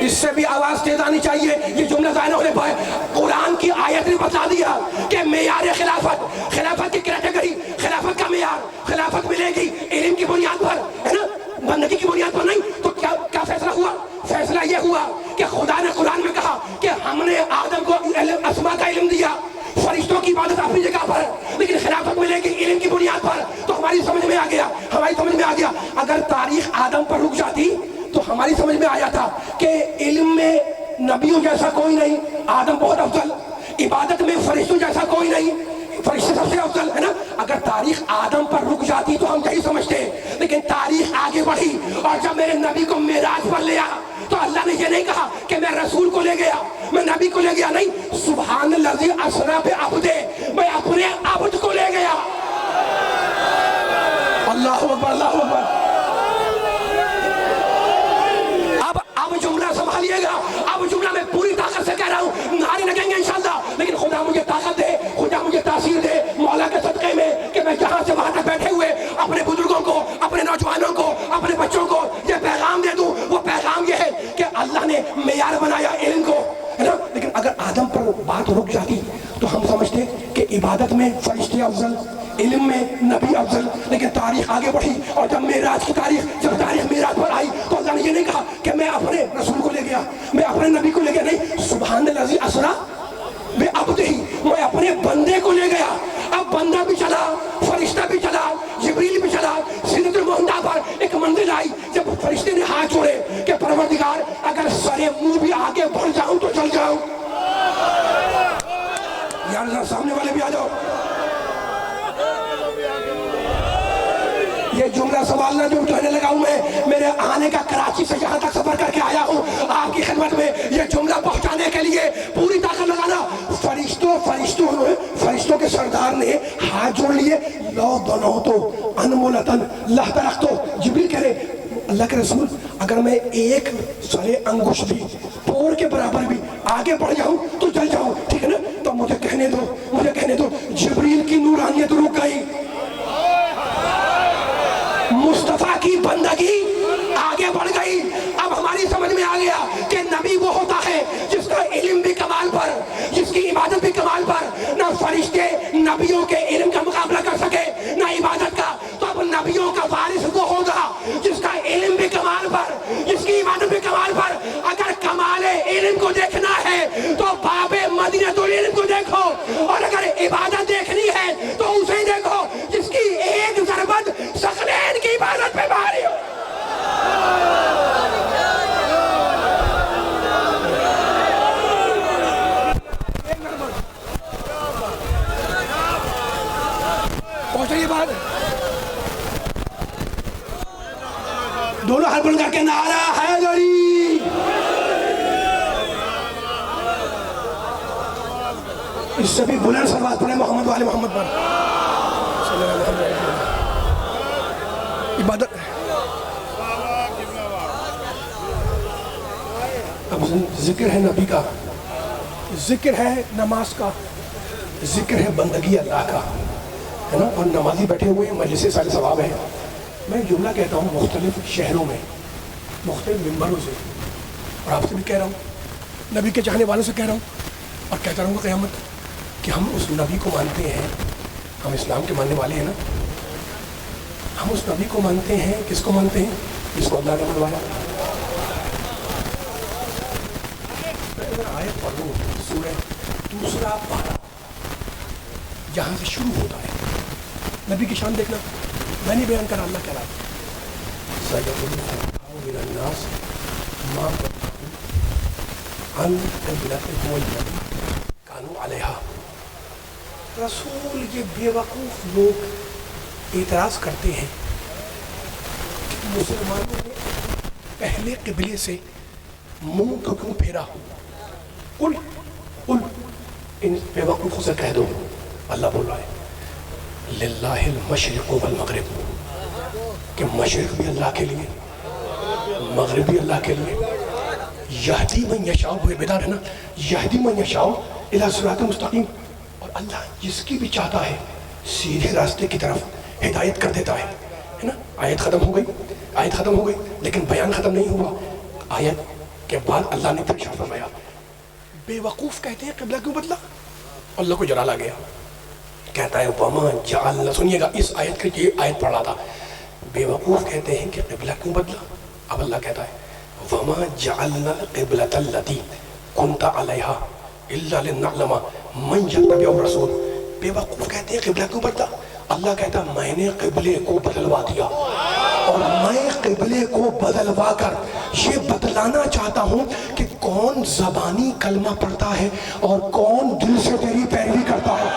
C: اس سے بھی آواز تیز آنی چاہیے. یہ جملہ ظاہر ہونے پائے. قرآن کی آیت نے بتا دیا کہ معیار خلافت کی کیٹیگری، خلافت کا معیار، خلافت ملے گی علم کی بنیاد پر، ہے نا، بندگی کی بنیاد پر نہیں. تو کیا فیصلہ ہوا؟ فیصلہ یہ ہوا کہ خدا نے قرآن میں کہا کہ ہم نے آدم کو اسماء کا علم دیا. فرشتوں کی عبادت اپنی جگہ پر، لیکن خلافت ملے گی علم کی بنیاد پر. تو ہماری سمجھ میں آ گیا اگر تاریخ آدم پر رک جاتی تو ہماری سمجھ میں آیا تھا کہ علم میں نبیوں جیسا کوئی نہیں، آدم بہت افضل. عبادت میں فرشتوں جیسا کوئی نہیں، فرشتے سب سے افضل، ہے نا. اگر تاریخ آدم پر رک جاتی تو ہم یہی سمجھتے، لیکن تاریخ آگے بڑھی اور جب میرے نبی کو معراج پر لیا تو اللہ نے یہ نہیں کہا کہ میں رسول کو لے گیا، میں نبی کو لے گیا. نہیں، سبحان الذی اسری بعبدہ، میں اپنے عبد کو لے گیا. اللہ اکبر، اللہ اکبر. اب جملہ سنبھالیے گا. اب جملہ میں پوری طاقت سے کہہ رہا ہوں، نعرے لگیں گے انشاءاللہ، لیکن خدا مجھے طاقت دے، خدا مجھے تاثیر دے مولا کے صدقے میں کہ میں جہاں سے وہاں تک بیٹھے ہوئے اپنے بزرگوں کو، اپنے نوجوانوں کو، اپنے بچوں کو یہ پیغام دے دوں. وہ پیغام یہ ہے کہ اللہ نے معیار بنایا علم کو، ہے نا. لیکن اگر آدم پر بات رک جاتی تو ہم سمجھتے کہ عبادت میں فرشتے افضل، علم میں نبی افضل. لیکن تاریخ آگے بڑھی اور جب معراج کی تاریخ، جب تاریخ معراج پر آئی تو اللہ نے یہ نہیں کہا کہ میں اپنے رسول کو لے گیا، میں اپنے نبی کو لے گیا. نہیں، سبحان الذی اسری بعبدہ، میں اپنے بندے کو لے گیا. اب بندہ بھی چلا، فرشتہ بھی چلا، جبریل بھی چلا. سدرۃ المنتہا پر ایک منزل آئی جب فرشتے نے ہاتھ جوڑے کہ پروردگار اگر سرے منہ بھی آگے بڑھ جاؤں تو چل جاؤں. یار ذرا سامنے والے بھی آ جاؤ. یہ جملہ سوالنا جو کہنے لگا ہوں میں، میرے آنے کا کراچی سے یہاں تک سفر کر کے آیا ہوں آپ کی خدمت میں یہ جملہ پہنچانے کے لیے. پوری طاقت لگانا. فرشتوں کے سردار نے ہاتھ جوڑ لیے. لو دنو تو انمولتن لہ ترختو. جبریل کہہ رہے اللہ کے رسول اگر میں ایک سرے انگوش بھی پور کے برابر بھی آگے بڑھ جاؤں تو جل جاؤں، ٹھیک ہے نا. تو مجھے کہنے دو. جبریل کی نورانیت رک گئی، مصطفیٰ کی بندگی آگے بڑھ گئی. اب ہماری سمجھ میں آ گیا کہ نبی وہ ہوتا ہے جس کا علم بھی کمال پر، جس کی عبادت بھی کمال پر. نہ فرشتے نبیوں کے علم کا مقابلہ کر سکے، نہ عبادت کا. تو اب نبیوں کا وارث وہ ہوگا جس کا علم بھی کمال پر، جس کی عبادت بھی کمال پر. اگر کمال علم کو دیکھنا ہے تو باب مدینہ العلم کو دیکھو، اور اگر عبادت دیکھنی ہے تو اسے ہی دیکھو جس کی ایک ضربت ثقلین کی عبادت پہ بھاری ہو. پہنچے یہ بات. دونوں ہاتھ بلند کر کے نعرہ حیدری. اس سے بھی بلند صلوات پڑھیں محمد والے محمد پر.
B: عبادت اب ذکر ہے نبی کا، ذکر ہے نماز کا، ذکر ہے بندگی اللہ کا، ہے نا. اور نمازی بیٹھے ہوئے ہیں، مجلس سارے ثواب ہے. میں جملہ کہتا ہوں مختلف شہروں میں مختلف ممبروں سے، اور آپ سے بھی کہہ رہا ہوں، نبی کے چاہنے والوں سے کہہ رہا ہوں، اور کہتا رہوں گا قیامت کہ ہم اس نبی کو مانتے ہیں. ہم اسلام کے ماننے والے ہیں نا. ہم اس نبی کو مانتے ہیں. کس کو مانتے ہیں؟ جس کو اللہ نے بلوایا. آیت پڑھ لوں سورہ دوسرا پارہ جہاں سے شروع ہوتا ہے. نبی کی شان دیکھنا، میں نہیں بیان کرا، اللہ کہہ رہا ہے سَيَقُولُ النَّاسُ مَا وَلَّاهُمْ عَنْ قِبْلَتِهِمُ الَّتِي كَانُوا عَلَيْهَا. رسول یہ بے وقوف لوگ اعتراض کرتے ہیں کہ مسلمانوں نے پہلے قبلے سے منہ کو کیوں پھیرا. قل ان بے وقوفوں سے کہہ دو، اللہ بول رہا ہے للہ المشرق والمغرب، کہ مشرق بھی اللہ کے لیے، مغرب بھی اللہ کے لیے. یہدی من یشاء، وہ بیدار ہے نا، یہدی من یشاء الی صراط مستقیم. اور اللہ جس کی بھی چاہتا ہے سیدھے راستے کی طرف ہدایت کر دیتا ہے نا. آیت ختم ہو گئی، لیکن بیان ختم نہیں ہوا. آیت کے بعد اللہ نے پھر ارشاد فرمایا بے وقوف کہتے ہیں قبلہ کیوں بدلا. اللہ کو جلال آ گیا، کہتا ہے وما جعلنا، سنیے گا اس آیت کے یہ آیت پڑھ رہا تھا، بے وقوف کہتے ہیں کہ قبلہ کیوں بدلا. اب اللہ کہتا ہے وما جعلنا القبلۃ التي كنت عليها الا لنعلم من يتبع الرسول. بے وقوف کہتے ہیں قبلہ کیوں بدلا. اللہ کہتا ہے میں نے قبلے کو بدلوا دیا، اور میں قبلے کو بدلوا کر یہ بتلانا چاہتا ہوں کہ کون زبانی کلمہ پڑھتا ہے اور کون دل سے تیری پیروی کرتا ہے.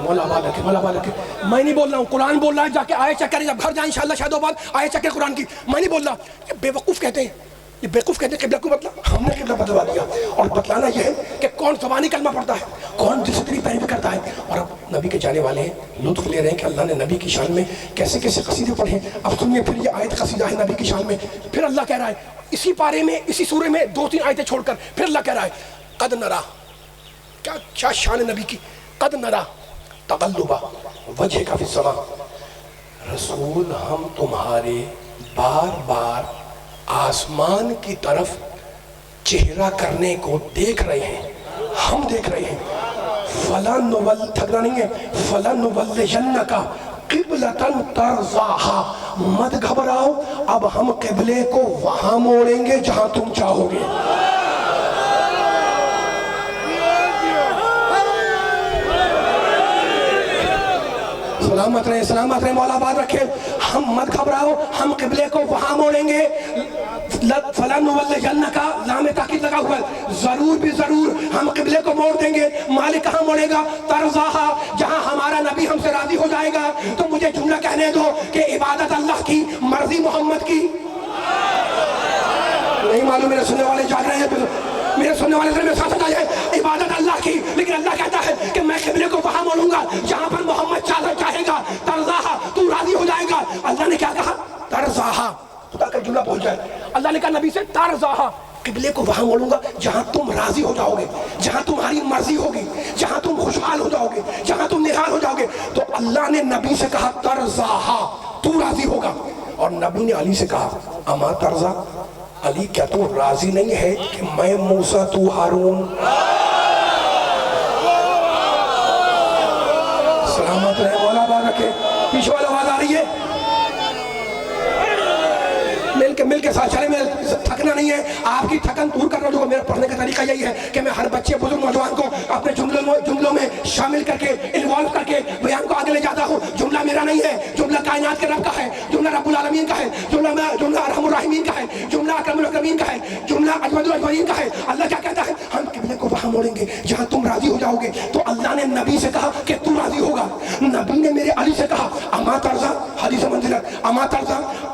B: مولا آباد رکھے. میں نہیں بول رہا ہوں، قرآن بول رہا ہے. جا کے آئے چیک کریں، جب گھر جائیں انشاءاللہ شاید بعد آئے چیک کریں قرآن کی. میں نہیں بول رہا. یہ بے وقوف کہتے ہیں، یہ بیوقوف کہتے ہیں قبلہ کو بدلا. ہم نے قبلہ بدلوا دیا، اور بتلانا یہ ہے کہ کون زبانی کلمہ پڑھتا ہے، کون دل سے تیری پیروی کرتا ہے. اور اب نبی کے جانے والے ہیں، لطف لے رہے ہیں کہ اللہ نے نبی کی شان میں کیسے کیسے قصیدے پڑھے. اب سنیے پھر یہ آیت قصیدہ ہے نبی کی شان میں. پھر اللہ کہہ رہا ہے اسی پارے میں، اسی سورے میں 2-3 آیتیں چھوڑ کر پھر اللہ کہہ رہا ہے قد نرا. کیا شان نبی کی. قد نرا تقلب وجہ کا فی السماء. رسول ہم تمہارے بار بار آسمان کی طرف چہرہ کرنے کو دیکھ رہے ہیں، ہم دیکھ رہے ہیں. تھکنا نہیں ہے. فَلَنُوَلِّيَنَّكَ قِبْلَةً تَرْضَاهَا. مت گھبراؤ، اب ہم قبلے کو وہاں موڑیں گے جہاں تم چاہو گے. سلامت رہے، مولا آباد رکھے. ہم مت گھبراؤ، ہم قبلے کو وہاں موڑیں گے. فَلَنُوَلِّيَنَّكَ لام تاکید لگا ہوا ہے، ضرور بھی ضرور ہم قبلے کو موڑ دیں گے. مالک کہاں موڑے گا؟ ترضاہا، جہاں ہمارا نبی ہم سے راضی ہو جائے گا. تو مجھے جملہ کہنے دو کہ عبادت اللہ کی، مرضی محمد کی. نہیں معلوم، میرے سننے والے جاگ رہے ہیں، میرے سننے والے ذرا میرے ساتھ آ جائے. عبادت اللہ کی، لیکن اللہ کہتا ہے کہ میں قبلے کو وہاں موڑوں گا جہاں پر محمد چاہے گا. ترضاہا، تو راضی ہو جائے گا. اللہ نے کیا کہا؟ ترضاہا. خدا کا جملہ پہنچ جائے. اللہ نے کہا نبی سے ترضاہا، قبلے کو وہاں موڑوں گا جہاں تم راضی ہو جاؤ گے، جہاں تمہاری مرضی ہوگی، جہاں تم خوشحال ہو جاؤ گے، جہاں تم نہال ہو جاؤ گے. تو اللہ نے نبی سے کہا ترضاہا، تو راضی ہوگا. اور نبی نے علی سے کہا اما ترضا، علی کیا تو راضی نہیں ہے کہ میں موسیٰ تو ہارون. سلامت رہے، مولا آباد رکھے. پیچھے والا آواز آ رہی ہے، مل کے ساتھ چلے. میں تھکنا نہیں ہے، آپ کی تھکن دور کرنا. جو میرا پڑھنے کا طریقہ یہی ہے کہ میں ہر بچے بزرگ نوجوان کو اپنے جملوں میں شامل کر کے، انوالو کر کے بیان کو آگے لے جاتا ہوں. جملہ میرا نہیں ہے، جملہ کائنات کے رب کا ہے، جملہ رب العالمین کا ہے، جملہ ارحم الراحمین کا ہے، جملہ اکرم الاکرمین کا ہے، جملہ اجود الاجودین کا ہے. اللہ کیا کہتا ہے؟ ہم قبلے کو وہاں موڑیں گے جہاں تم راضی ہو جاؤ گے. تو اللہ نے نبی سے کہا کہ تو راضی ہوگا. نبی نے میرے علی سے کہا اما ترضا، حدیث منزلت، اما ترضا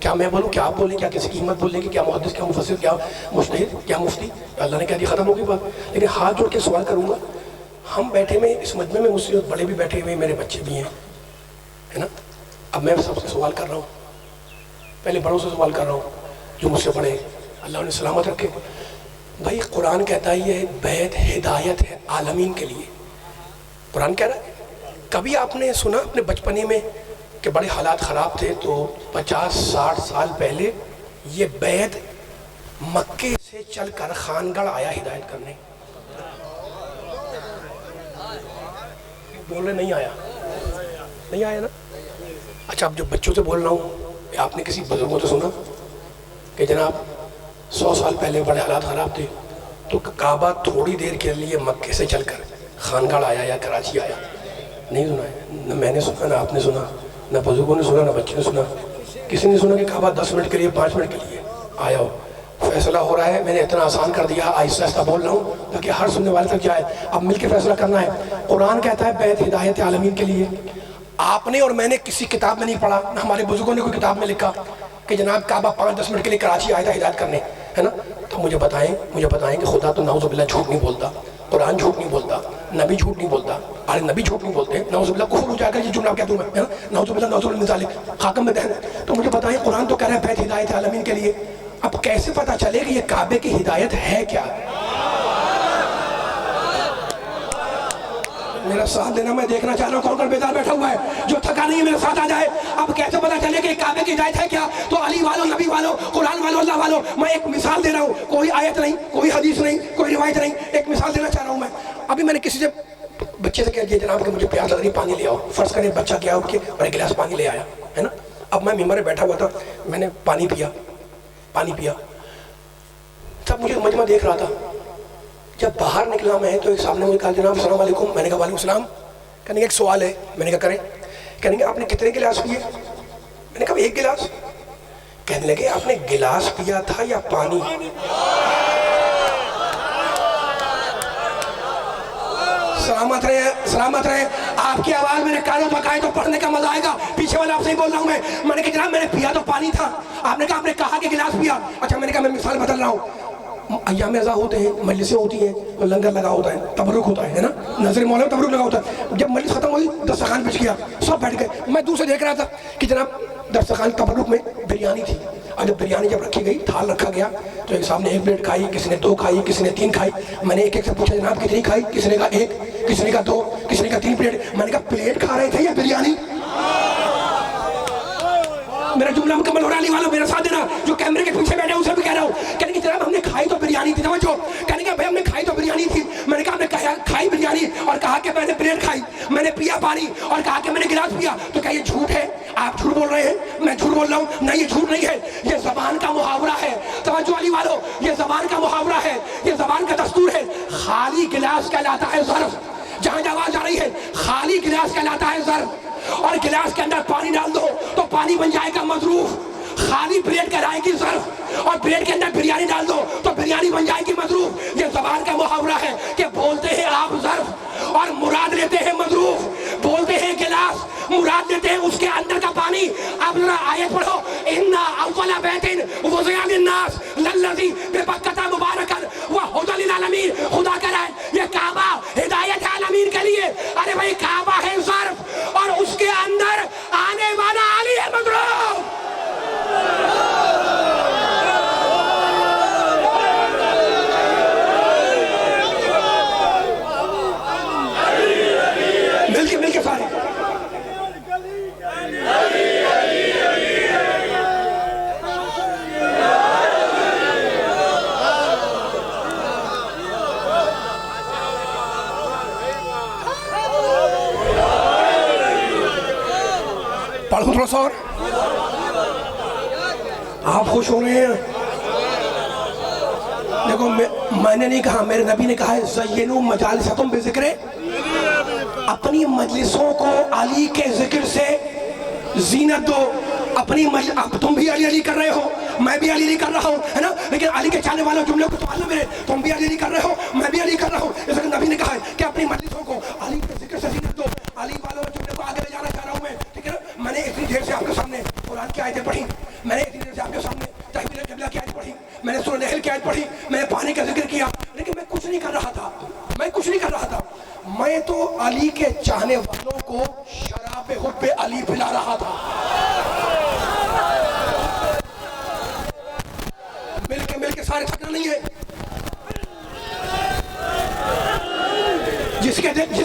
B: کیا میں بولوں، کیا آپ بولیں، کیا کسی کی ہمت بولنے کی، کیا محدث، کیا مفسر، کیا مجتہد، کیا مفتی؟ اللہ نے کہہ دیا ختم ہو گئی بات۔ لیکن ہاتھ جوڑ کے سوال کروں گا، ہم بیٹھے ہوئے اس مجمع میں، مجھ سے بڑے بھی بیٹھے ہوئے، میرے بچے بھی ہیں، ہے نا؟ اب میں سب سے سوال کر رہا ہوں، پہلے بڑوں سے سوال کر رہا ہوں جو مجھ سے بڑے، اللہ انہیں سلامت رکھے۔ بھائی قرآن کہتا ہے یہ بیت ہدایت ہے عالمین کے لیے، قرآن کہہ رہا ہے۔ کبھی آپ نے سنا اپنے بچپنے میں کہ بڑے حالات خراب تھے تو 50-60 سال پہلے یہ بیت مکے سے چل کر خانگڑھ آیا ہدایت کرنے؟ بول رہے نہیں آیا، نہیں آیا نا؟ اچھا اب جو بچوں سے بول رہا ہوں، آپ نے کسی بزرگوں سے سنا کہ جناب 100 سال پہلے بڑے حالات خراب تھے تو کعبہ تھوڑی دیر کے لیے مکے سے چل کر خانگڑھ آیا یا کراچی آیا؟ نہیں سنا ہے، نہ میں نے سنا، نہ آپ نے سنا، نہ بزرگوں نے سنا، نہ بچوں نے سنا، کسی نے سنا کہ کعبہ 10 منٹ کے لیے 5 منٹ کے لیے آیا ہو۔ فیصلہ ہو رہا ہے، میں نے اتنا آسان کر دیا، آہستہ آہستہ بول رہا ہوں تاکہ ہر سننے والے تک جائے۔ اب مل کے فیصلہ کرنا ہے۔ قرآن کہتا ہے بیت ہدایت عالمین کے لیے۔ آپ نے اور میں نے کسی کتاب میں نہیں پڑھا، نہ ہمارے بزرگوں نے کوئی کتاب میں لکھا کہ جناب کعبہ 5-10 منٹ کے لیے کراچی آیا تھا ہدایت کرنے، ہے نا؟ تو مجھے بتائیں کہ خدا تو نعوذ باللہ جھوٹ نہیں بولتا، قرآن جھوٹ نہیں بولتا، نبی جھوٹ نہیں بولتا، ارے نبی جھوٹ نہیں بولتے، نعوذ باللہ کفر ہو جائے گا یہ جملہ کہہ دوں میں، ہے نا؟ نعوذ باللہ من ذالک، خاکم میں دہن۔ تو مجھے بتائیں قرآن تو کہہ رہا ہے بیت ہدایت عالمین کے لیے، اب کیسے پتہ چلے کہ یہ کعبے کی ہدایت ہے کیا؟ میرا ساتھ دینا، میں دیکھنا چاہ رہا ہوں کون کون بیدار بیٹھا ہوا ہے، جو تھکا نہیں ہے میرے ساتھ آ جائے۔ اب کیسے پتہ چلے کہ کعبے کی ہدایت ہے کیا؟ تو علی والوں، نبی والوں، قرآن والوں، اللہ والوں، میں ایک مثال دے رہا ہوں، کوئی آیت نہیں، کوئی حدیث نہیں، کوئی روایت نہیں، ایک مثال دینا چاہ رہا ہوں میں۔ ابھی میں نے کسی سے بچے سے کہہ دیا جناب کہ مجھے پیاس لگ رہی، پانی لے آؤ، فرض کریں بچہ گیا اٹھ کے اور ایک گلاس پانی لے آیا، ہے نا؟ اب میں ممبر میں بیٹھا ہوا تھا، میں نے پانی پیا، تب مجھے مجمع دیکھ رہا تھا۔ جب باہر نکلا میں تو ایک سامنے مجھے کہا جناب السلام علیکم، میں نے کہا وعلیکم السلام۔ کہنے ایک سوال ہے، میں نے کہا کریں۔ کہنے کہ آپ نے کتنے گلاس پیے؟ میں نے کہا 1 گلاس۔ کہنے لگے آپ نے گلاس پیا تھا یا پانی؟ سلامت رہے، آپ کی آواز میرے کانوں تک آئے تو پڑھنے کا مزہ آئے گا۔ پیچھے والا آپ سے ہی بول رہا ہوں میں نے کہا جناب میں نے پیا تو پانی تھا، آپ نے کہا آپ نے کہا کہ گلاس پیا۔ اچھا میں نے کہا میں مثال بدل رہا ہوں، ایام ازا ہوتے ہیں، مجلسیں ہوتی ہیں تو لنگر لگا ہوتا ہے، تبرک ہوتا ہے نا، نظر مولا میں تبرک لگا ہوتا ہے۔ جب مجلس ختم ہوئی دسترخوان بچ گیا، سب بیٹھ گئے، میں دور سے دیکھ رہا تھا کہ جناب دسترخوان تبرک میں بریانی تھی، اور جب بریانی جب رکھی گئی، تھال رکھا گیا تو ایک صاحب نے 1 پلیٹ کھائی، کسی نے 2 کھائی، کسی نے 3 کھائی۔ میں نے ایک سے پوچھا جناب کتنی کھائی؟ کسی نے کہا 1، کسی نے کہا 2، کسی نے کہا 3 پلیٹ۔ میں نے کہا پلیٹ کھا رہے تھے یا بریانی؟ میرا جملہ مکمل ہو رہا ہے، علی والوں میرا ساتھ دینا، جو کیمرے کے پیچھے بیٹھے ہیں اسے بھی کہہ رہا ہوں۔ کہنے کہ جناب ہم نے کھائی تو بریانی تھی، توجہ، کہنے کہ بھائی ہم نے کھائی تو بریانی تھی۔ میں نے کہا ہم نے کھائی بریانی اور کہا کہ میں نے پلیٹ کھائی، میں نے پیا پانی اور کہا کہ میں نے گلاس پیا، تو کیا یہ جھوٹ ہے؟ آپ جھوٹ بول رہے ہیں، میں جھوٹ بول رہا ہوں؟ نہیں، یہ جھوٹ نہیں ہے، یہ زبان کا محاورہ ہے۔ توجہ علی والوں، یہ زبان کا محاورہ ہے، یہ زبان کا دستور ہے۔ خالی گلاس کہلاتا ہے ظرف، جہاں آواز آ رہی ہے خالی گلاس کہلاتا ہے ظرف، اور گلاس کے اندر پانی ڈال دو تو پانی بن جائے گا مظروف۔ خالی پلیٹ کہلائے گی ظرف، اور پلیٹ کے اندر بریانی ڈال دو تو بریانی بن جائے گی مظروف۔ یہ زبان کا محاورہ ہے کہ بولتے ہیں آپ ظرف اور مراد لیتے ہیں مظروف، بولتے ہیں گلاس مراد لیتے ہیں اس کے اندر کا پانی۔ اب ذرا آیت پڑھو، اِنَّا أَوَّلَ بَيْتٍ وُضِعَ لِلنَّاسِ لَلَّذِي بِبَكَّةَ مُبَارَكًا وَهُدًى لِلْعَالَمِينَ۔ خدا کہہ رہا ہے یہ کعبہ ہدایت ہے عالمین کے لیے۔ ارے بھائی کعبہ ہے ظرف اور اس کے اندر آنے والا علی ہے مظروف۔ مل کے سارے پڑھوں تھوڑا سا اور آپ خوش ہو رہے ہیں؟ دیکھو میں نے نہیں کہا، میرے نبی نے کہا ہے زینوا مجالسکم بذکر، اپنی مجلسوں کو علی کے ذکر سے زینت دو۔ اپنی اب تم بھی علی علی کر رہے ہو، میں بھی علی علی کر رہا ہوں، ہے نا؟ لیکن علی کے چاہنے والوں جملے کو سوال نہ میرے، تم بھی علی علی کر رہے ہو، میں بھی علی کر رہا ہوں۔ اس لیے نبی نے کہا ہے کہ اپنی مجلسوں کو علی کے ذکر سے زینت دو۔ علی والوں جملے کو آگے لے جانا چاہ رہا ہوں میں، ٹھیک ہے نا؟ میں نے اتنی دیر سے آپ کے سامنے قرآن کی آیتیں پڑھی، میں نے
C: کے چاہنے والوں کو شراب حب علی پلا رہا تھا. مل کے سارے تھکنا نہیں ہے. جس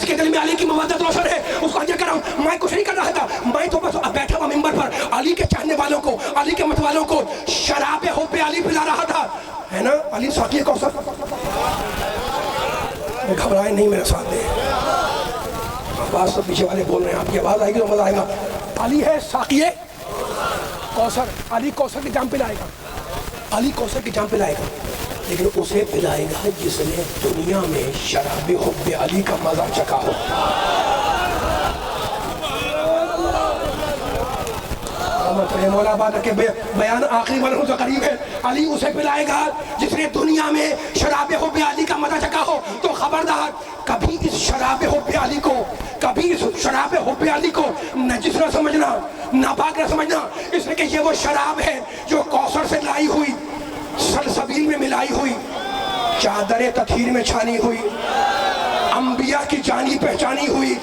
C: کے دل میں علی کی مودت روشن ہے اس کو حاضر کر رہا ہوں. میں کچھ نہیں کر رہا تھا, میں تو بس بیٹھا ہوا ممبر پر علی کے چاہنے والوں کو, علی کے مت والوں کو شراب حب علی پلا رہا تھا. ہے نا علی ساقی کوثر؟ گھبرائے نہیں, میرے ساتھ دے. آواز تو پیچھے والے بول رہے ہیں, آپ کی آواز آئے گی تو مزہ آئے گا. علی ہے ساقی کوثر, علی کوثر کے جام پہ لائے گا, علی کوثر کے جام پہ لائے گا, لیکن اسے پلائے گا جس نے دنیا میں شراب حب علی کا مزہ چکھا ہو. مولا آباد کے بیان آخری والوں سے قریب ہے. علی اسے پلائے گا جس نے دنیا میں شراب حب علی کا مزہ چکھا ہو. تو خبردار کبھی اس شراب حب علی کو, کبھی اس شراب حب علی کو نجس نہ سمجھنا, ناپاک نہ سمجھنا, اس لیے کہ یہ وہ شراب ہے جو کوثر سے لائی ہوئی, سلسبیل میں ملائی ہوئی, چادر تطہیر میں چھانی ہوئی, انبیاء کی جانی پہچانی ہوئی.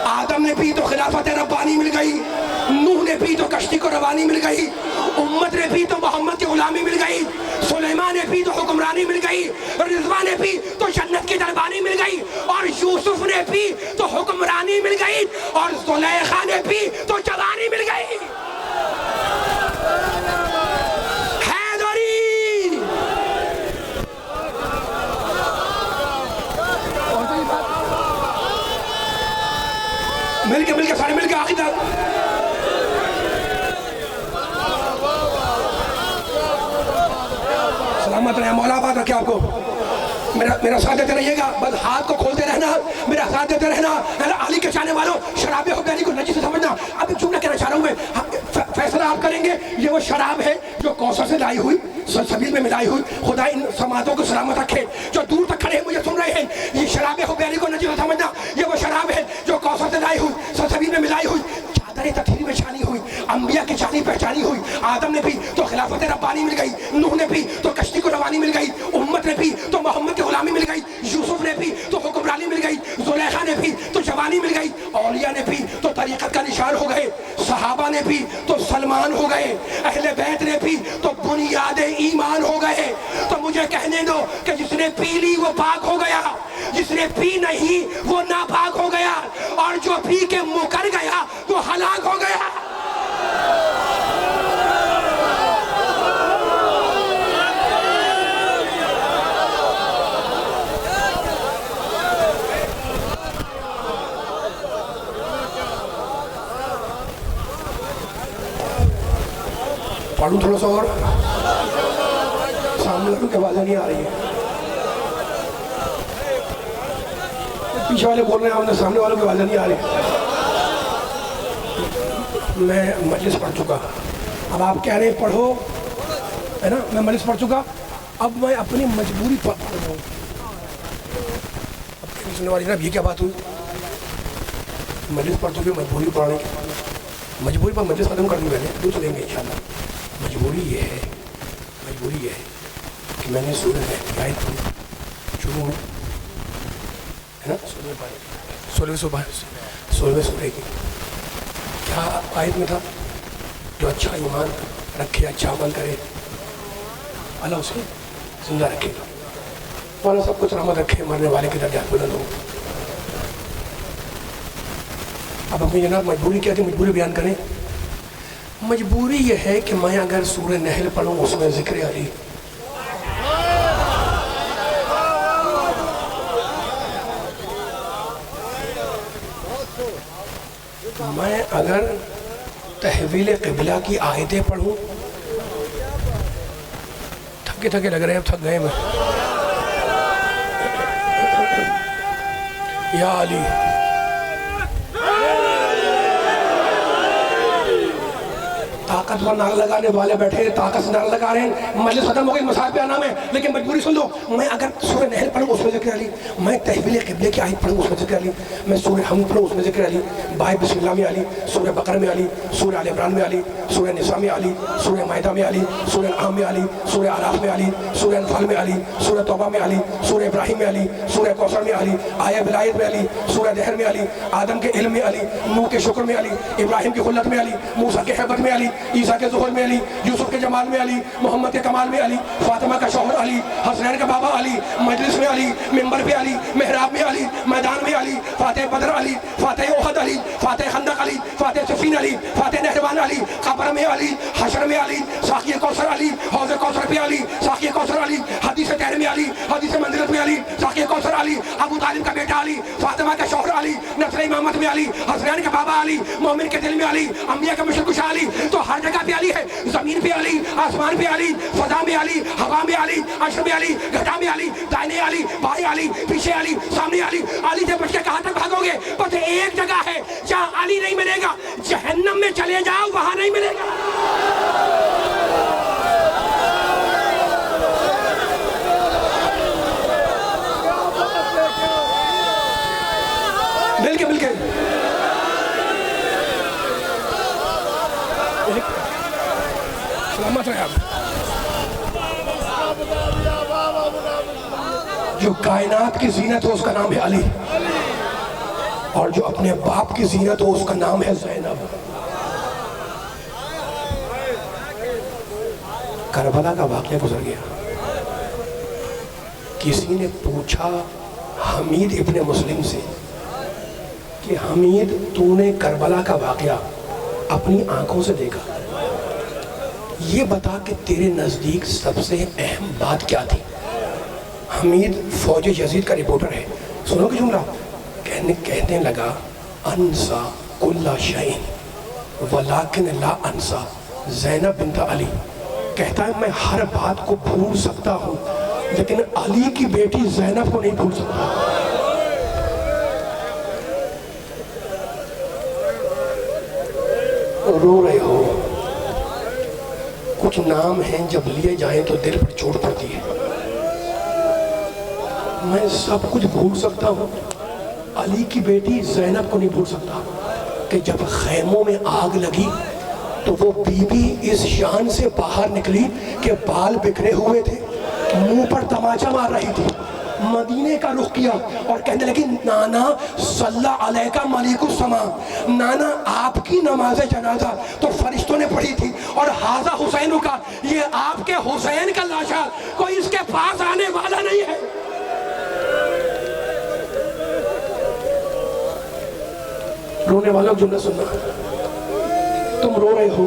C: آدم نے پی تو خلافت ربانی مل گئی, نوح نے پی تو کشتی کو روانی مل گئی, امت نے پی تو محمد کی غلامی مل گئی, سلیمان نے پی تو حکمرانی مل گئی, رضوان نے پی تو جنت کی دربانی مل گئی, اور یوسف نے پی تو حکمرانی مل گئی, اور زلیخا نے پی تو جوانی مل گئی. مل کے سارے مل کے آخر تک سلامت رہے. مولا آباد رکھے آپ کو. میرا ساتھ دیتے رہیے گا, بس ہاتھ کو کھولتے رہنا, میرا ساتھ دیتے رہنا. علی کے چاہنے والوں شراب حب علی کو نجس سمجھنا. اب ایک جملہ کہنا چاہ رہا ہوں میں, فیصلہ آپ کریں گے. یہ وہ شراب ہے جو کوثر سے لائی ہوئی, سلسبیل میں ملائی ہوئی. خدا ان سماعتوں کو سلامت رکھے جو دور تک کھڑے ہیں مجھے سن رہے ہیں. یہ شراب حب علی کو نجس سمجھنا, یہ وہ شراب ہے جو کوثر سے لائی ہوئی, سلسبیل میں ملائی ہوئی, چادر تطہیر میں چھانی ہوئی, انبیاء کی جانی پہچانی ہوئی. آدم نے بھی تو خلافت ربانی مل گئی, نوح نے بھی تو کشتی کو روانی مل گئی, امت نے بھی تو محمد کی غلامی مل گئی, یوسف نے بھی تو حکمرانی مل گئی, زلیخا نے بھی تو جوانی مل گئی, اولیاء نے بھی تو طریقت کا نشان ہو گئے, صحابہ نے بھی تو سلمان ہو گئے, اہل بیت نے بھی تو بنیاد ایمان ہو گئے. تو مجھے کہنے دو کہ جس نے پی لی وہ پاک ہو گیا, جس نے پی نہیں وہ ناپاک ہو گیا, اور جو پی کے مکر گیا وہ ہلاک ہو گیا. پڑھوں تھوڑا سا اور, سامنے والوں کی آوازیں نہیں آ رہی ہے. پیچھے والے بول رہے ہیں, سامنے والوں کی آوازیں نہیں آ رہی. میں مجلس پڑھ چکا, اب آپ کہہ رہے ہیں پڑھو, ہے نا, میں مجلس پڑھ چکا, اب میں اپنی مجبوری پڑھ رہا ہوں. اب سننے والی نا یہ کیا بات ہوئی, مجلس پڑھ چکے مجبوری پڑھنے کی, مجبوری پر مجلس ختم کر دوں میں نے, دو چلیں گے انشاءاللہ. مجبوری یہ ہے کہ میں نے سورہ آیت شروع میں, ہے نا, 16ویں سورہ کی کیا آیت میں تھا, جو اچھا ایمان رکھے, اچھا عمل کرے, اللہ اسے زندہ رکھے گا, والا سب کچھ رحمت رکھے, مرنے والے کے درجات بلند ہوں. اب اپنی جناب مجبوری کیا تھی, مجبوری بیان کریں. مجبوری یہ ہے کہ میں اگر سورہ نحل پڑھوں اس میں ذکر علی, میں اگر تحویل قبلہ کی آیتیں پڑھوں, تھکے لگ رہے ہیں, اب تھک گئے میں. یا علی طاقت طاقت پر نعرہ لگانے والے بیٹھے ہیں، طاقت سے نعرہ لگا رہے ہیں، مجلس ختم ہو گئی، مصاحب پہ آنا ہے، لیکن مجبوری سن لو، میں اگر سورہ نحل پڑھوں اس میں ذکر علی، میں تحویل قبلے کی آیت پڑھوں اس میں ذکر علی، میں سورہ حمد پڑھوں اس میں ذکر علی، بائے بسم اللہ میں علی، سورہ بقرہ میں علی، سورہ آل عمران میں علی، سورہ نساء میں علی، سورہ مائدہ میں علی، سورہ انعام میں علی، سورہ اعراف میں علی، سورہ انفال میں علی، سورہ توبہ میں علی، سورہ ابراہیم میں علی، سورہ کوثر میں علی، آیہ ولایت میں علی، سورہ دہر میں علی، آدم کے علم میں علی، نوح کے شکر میں علی، ابراہیم کی خلت میں علی، موسیٰ کے حیبت میں علی، عیسیٰ کے ظہور میں علی، یوسف کے جمال میں علی، محمد کے کمال میں علی، فاطمہ کا شوہر علی، حسنین کا بابا علی، مجلس میں علی، ممبر پہ علی، محراب میں علی، میدان میں علی، فاتح بدر علی، فاتح احد علی، فاتح خندق علی، فاتح صفین علی، فاتح نہروان علی، قبر میں علی، حشر میں علی، ساقی کوثر علی، حوض کوثر پہ علی، ساقی کوثر علی، حدیث طہر میں علی، حدیث منزلت میں علی، ساقی کوثر علی، ابو طالب کا بیٹا علی، فاطمہ کا شوہر علی، نسل امامت میں علی، حسنین کا بابا علی، مومن کے دل میں علی، انبیاء کا مشرق کشا علی، تو ہر جگہ پہ علی ہے، زمین پہ علی، آسمان پہ علی، فضا میں علی، ہوا میں علی، عرش میں علی، گھٹا میں علی، دائنے علی، بائیں علی، پیچھے علی، سامنے علی، علی سے بچ کے کہاں تک بھاگو گے؟ بس ایک جگہ ہے جہاں علی نہیں ملے گا، جہنم میں چلے جاؤ وہاں نہیں ملے گا۔ بالکل بالکل سلامت رہے آپ۔ جو کائنات کی زینت ہو اس کا نام ہے علی، اور جو اپنے باپ کی زینت ہو اس کا نام ہے زینب۔ کربلا کا واقعہ گزر گیا، کسی نے پوچھا حمید ابن مسلم سے کہ حمید تو نے کربلا کا واقعہ اپنی آنکھوں سے دیکھا، یہ بتا کہ تیرے نزدیک سب سے اہم بات کیا تھی؟ حمید فوج یزید کا رپورٹر ہے، سنو کہ جملہ کہنے لگا انسا کل شیء ولیکن لا انسا زینب بنت علی، کہتا ہے میں ہر بات کو بھول سکتا ہوں لیکن علی کی بیٹی زینب کو نہیں بھول سکتا۔ رو رہے ہو، کچھ نام ہیں جب لیے جائیں تو دل پر چوٹ پڑتی ہے۔ میں سب کچھ بھول سکتا ہوں، علی کی بیٹی زینب کو نہیں بھول سکتا کہ جب خیموں میں آگ لگی تو وہ بی بی اس شان سے باہر نکلی کہ بال بکھرے ہوئے تھے، منہ پر تماچا مار رہی تھی، مدینے کا رخ کیا اور کہنے لگی نانا صلی علیکہ ملیک السما، نانا آپ کی نماز جنازہ تو فرشتوں نے پڑھی تھی، اور حاضہ حسین کا، یہ آپ کے حسین کا لاشا، کوئی اس کے پاس آنے والا نہیں ہے۔ رونے والوں جملہ سننا، تم رو رہے ہو،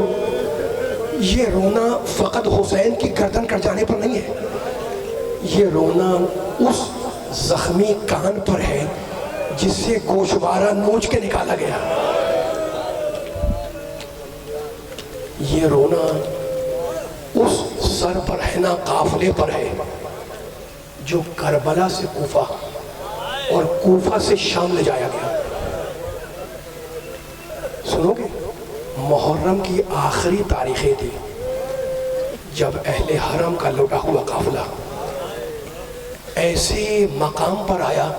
C: یہ رونا فقط حسین کی گردن کٹ جانے پر نہیں ہے، یہ رونا اس زخمی کان پر ہے جس سے گوشوارہ نوچ کے نکالا گیا، یہ رونا اس سر پر ہنا قافلے پر ہے جو کربلا سے کوفہ اور کوفہ سے شام لے جایا گیا۔ سنو گے، محرم کی آخری تاریخیں تھی جب اہل حرم کا لوٹا ہوا قافلہ ایسے مقام پر آیا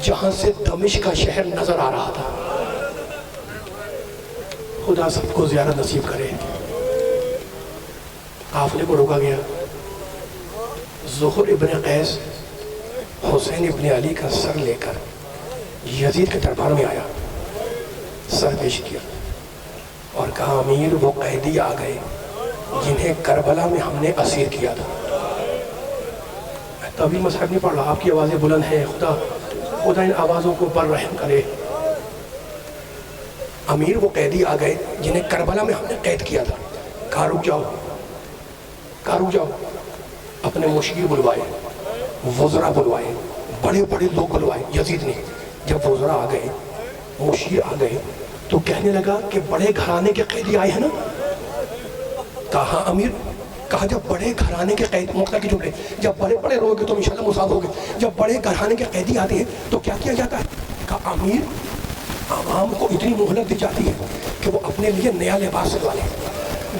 C: جہاں سے دمشق کا شہر نظر آ رہا تھا۔ خدا سب کو زیارت نصیب کرے۔ قافلے کو روکا گیا، زہر ابن قیس حسین ابن علی کا سر لے کر یزید کے دربار میں آیا، سر پیش کیا اور کہا امیر وہ قیدی آ گئے جنہیں کربلا میں ہم نے اسیر کیا تھا۔ میں تبھی مصحف نہیں پڑھ رہا، آپ کی آوازیں بلند ہیں، خدا ان آوازوں کو بر رحم کرے۔ امیر وہ قیدی آ گئے جنہیں کربلا میں ہم نے قید کیا تھا۔ کہا رک جاؤ، کہا رک جاؤ، اپنے مشیر بلوائے، وزراء بلوائے، بڑے بڑے لوگ بلوائے یزید نے۔ جب وزراء آ گئے، مشیر آ گئے تو کہنے لگا کہ بڑے گھرانے کے قیدی آئے ہیں نا؟ کہا امیر، کہا جب بڑے گھرانے کے قید، مقتل کی جملے، جب بڑے بڑے رو گے تو انشاءاللہ مصاب ہوگے، جب بڑے گھرانے کے قیدی آتے ہیں تو کیا کیا جاتا ہے؟ کہا امیر عوام کو اتنی مہلت دی جاتی ہے کہ وہ اپنے لیے نیا لباس سلوا لیں،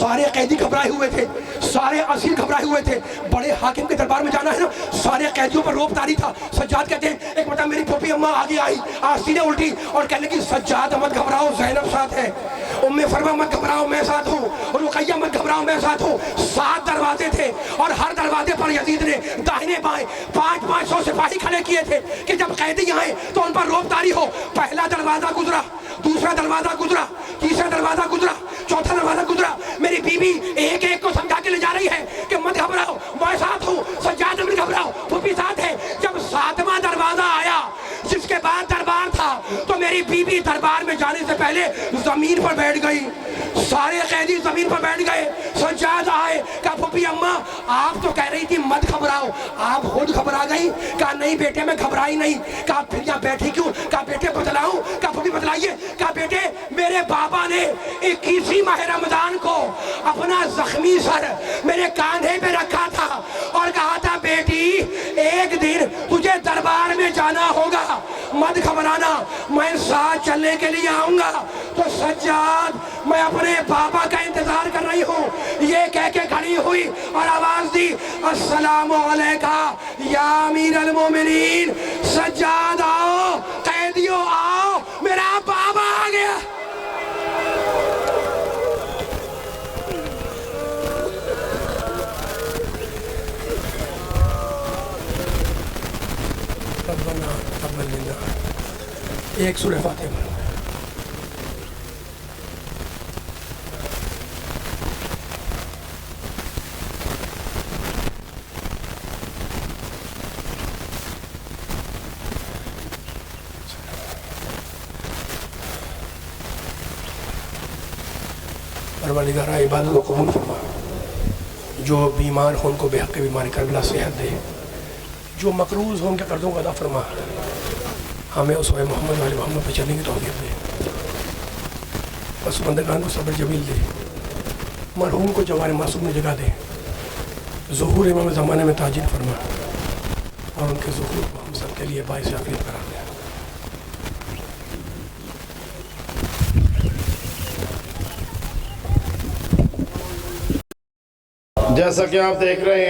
C: سارے قیدی گھبرائے ہوئے تھے، سارے اسیر گھبرائے ہوئے تھے، بڑے حاکم کے دربار میں جانا ہے نا، سارے قیدیوں پر روب طاری تھا۔ سجاد کہتے ہیں ایک مرتبہ میری پھوپھی اماں آگے آئی، آستینیں الٹی اور کہنے لگی سجاد مت گھبراؤ، زینب ساتھ ہے، ام فرما مت گھبراؤ میں ساتھ ہوں، رقیہ مت گھبراؤ میں ساتھ ہوں۔ 7 دروازے تھے اور ہر دروازے پر یزید نے داہنے بائیں 500 سپاہی کھڑے کیے تھے کہ جب قیدی آئے تو ان پر روب طاری ہو۔ پہلا دروازہ گزرا، دوسرا دروازہ گزرا، تیسرا دروازہ گزرا، چوتھا دروازہ گزرا۔ میری بیوی ایک ایک کو سمجھا کے لے جا رہی ہے کہ مت گھبراؤ، میں ساتھ ہوں، سجاد مت گھبراؤ، پھوپھی ساتھ ہے۔ جب 7واں دروازہ آیا جس کے بعد دربار تھا تو میری بیوی دربار میں جانے سے پہلے زمین پر بیٹھ گئی، سارے قیدی زمین پر بیٹھ گئے۔ سجاد آئے، کہا پھوپھی اماں آپ تو کہہ رہی تھی مت گھبراؤ، آپ خود گھبرا گئی؟ کہا نہیں بیٹے میں گھبرائی نہیں۔ کہا پھر یہاں بیٹھی کیوں؟ کہا بیٹے بتلاؤں؟ کہا پھوپھی بتلائیے۔ کہا بیٹے میرے بابا نے 21 ماہ رمضان کو اپنا زخمی سر میرے کاندھے پہ رکھا تھا اور کہا تھا بیٹی ایک دن تجھے دربار میں جانا ہوگا، مت گھبرانا، میں ساتھ چلنے کے لیے آؤں گا۔ تو سجاد میں اپنے بابا کا انتظار کر رہی ہوں، یہ کہہ کے کھڑی ہوئی اور آواز دی السلام علیکہ یا امیر المومنین۔ سجاد آؤ، قیدیوں آؤ، میرا بابا آ گیا۔
B: ربنا تقبل منا، ایک سورہ فاتحہ۔ پروردگارہ عبادت کو قبول فرما، جو بیمار ہوں ان کو بے حق بیماری کربلا صحت دے، جو مقروض ہوں ان کے قرضوں کا ادا فرما، ہمیں اس وے محمد والے محمد پہ چلنے کی توفیق دے، بس بندگان کو صبر جمیل دے، مرحوم کو جوار معصوم میں جگہ دے، ظہور امام زمانے میں تاجر فرما اور ان کے ظہور کو ہم سب کے لیے باعث عافیت قرار دے۔
A: جیسا کہ آپ دیکھ رہے ہیں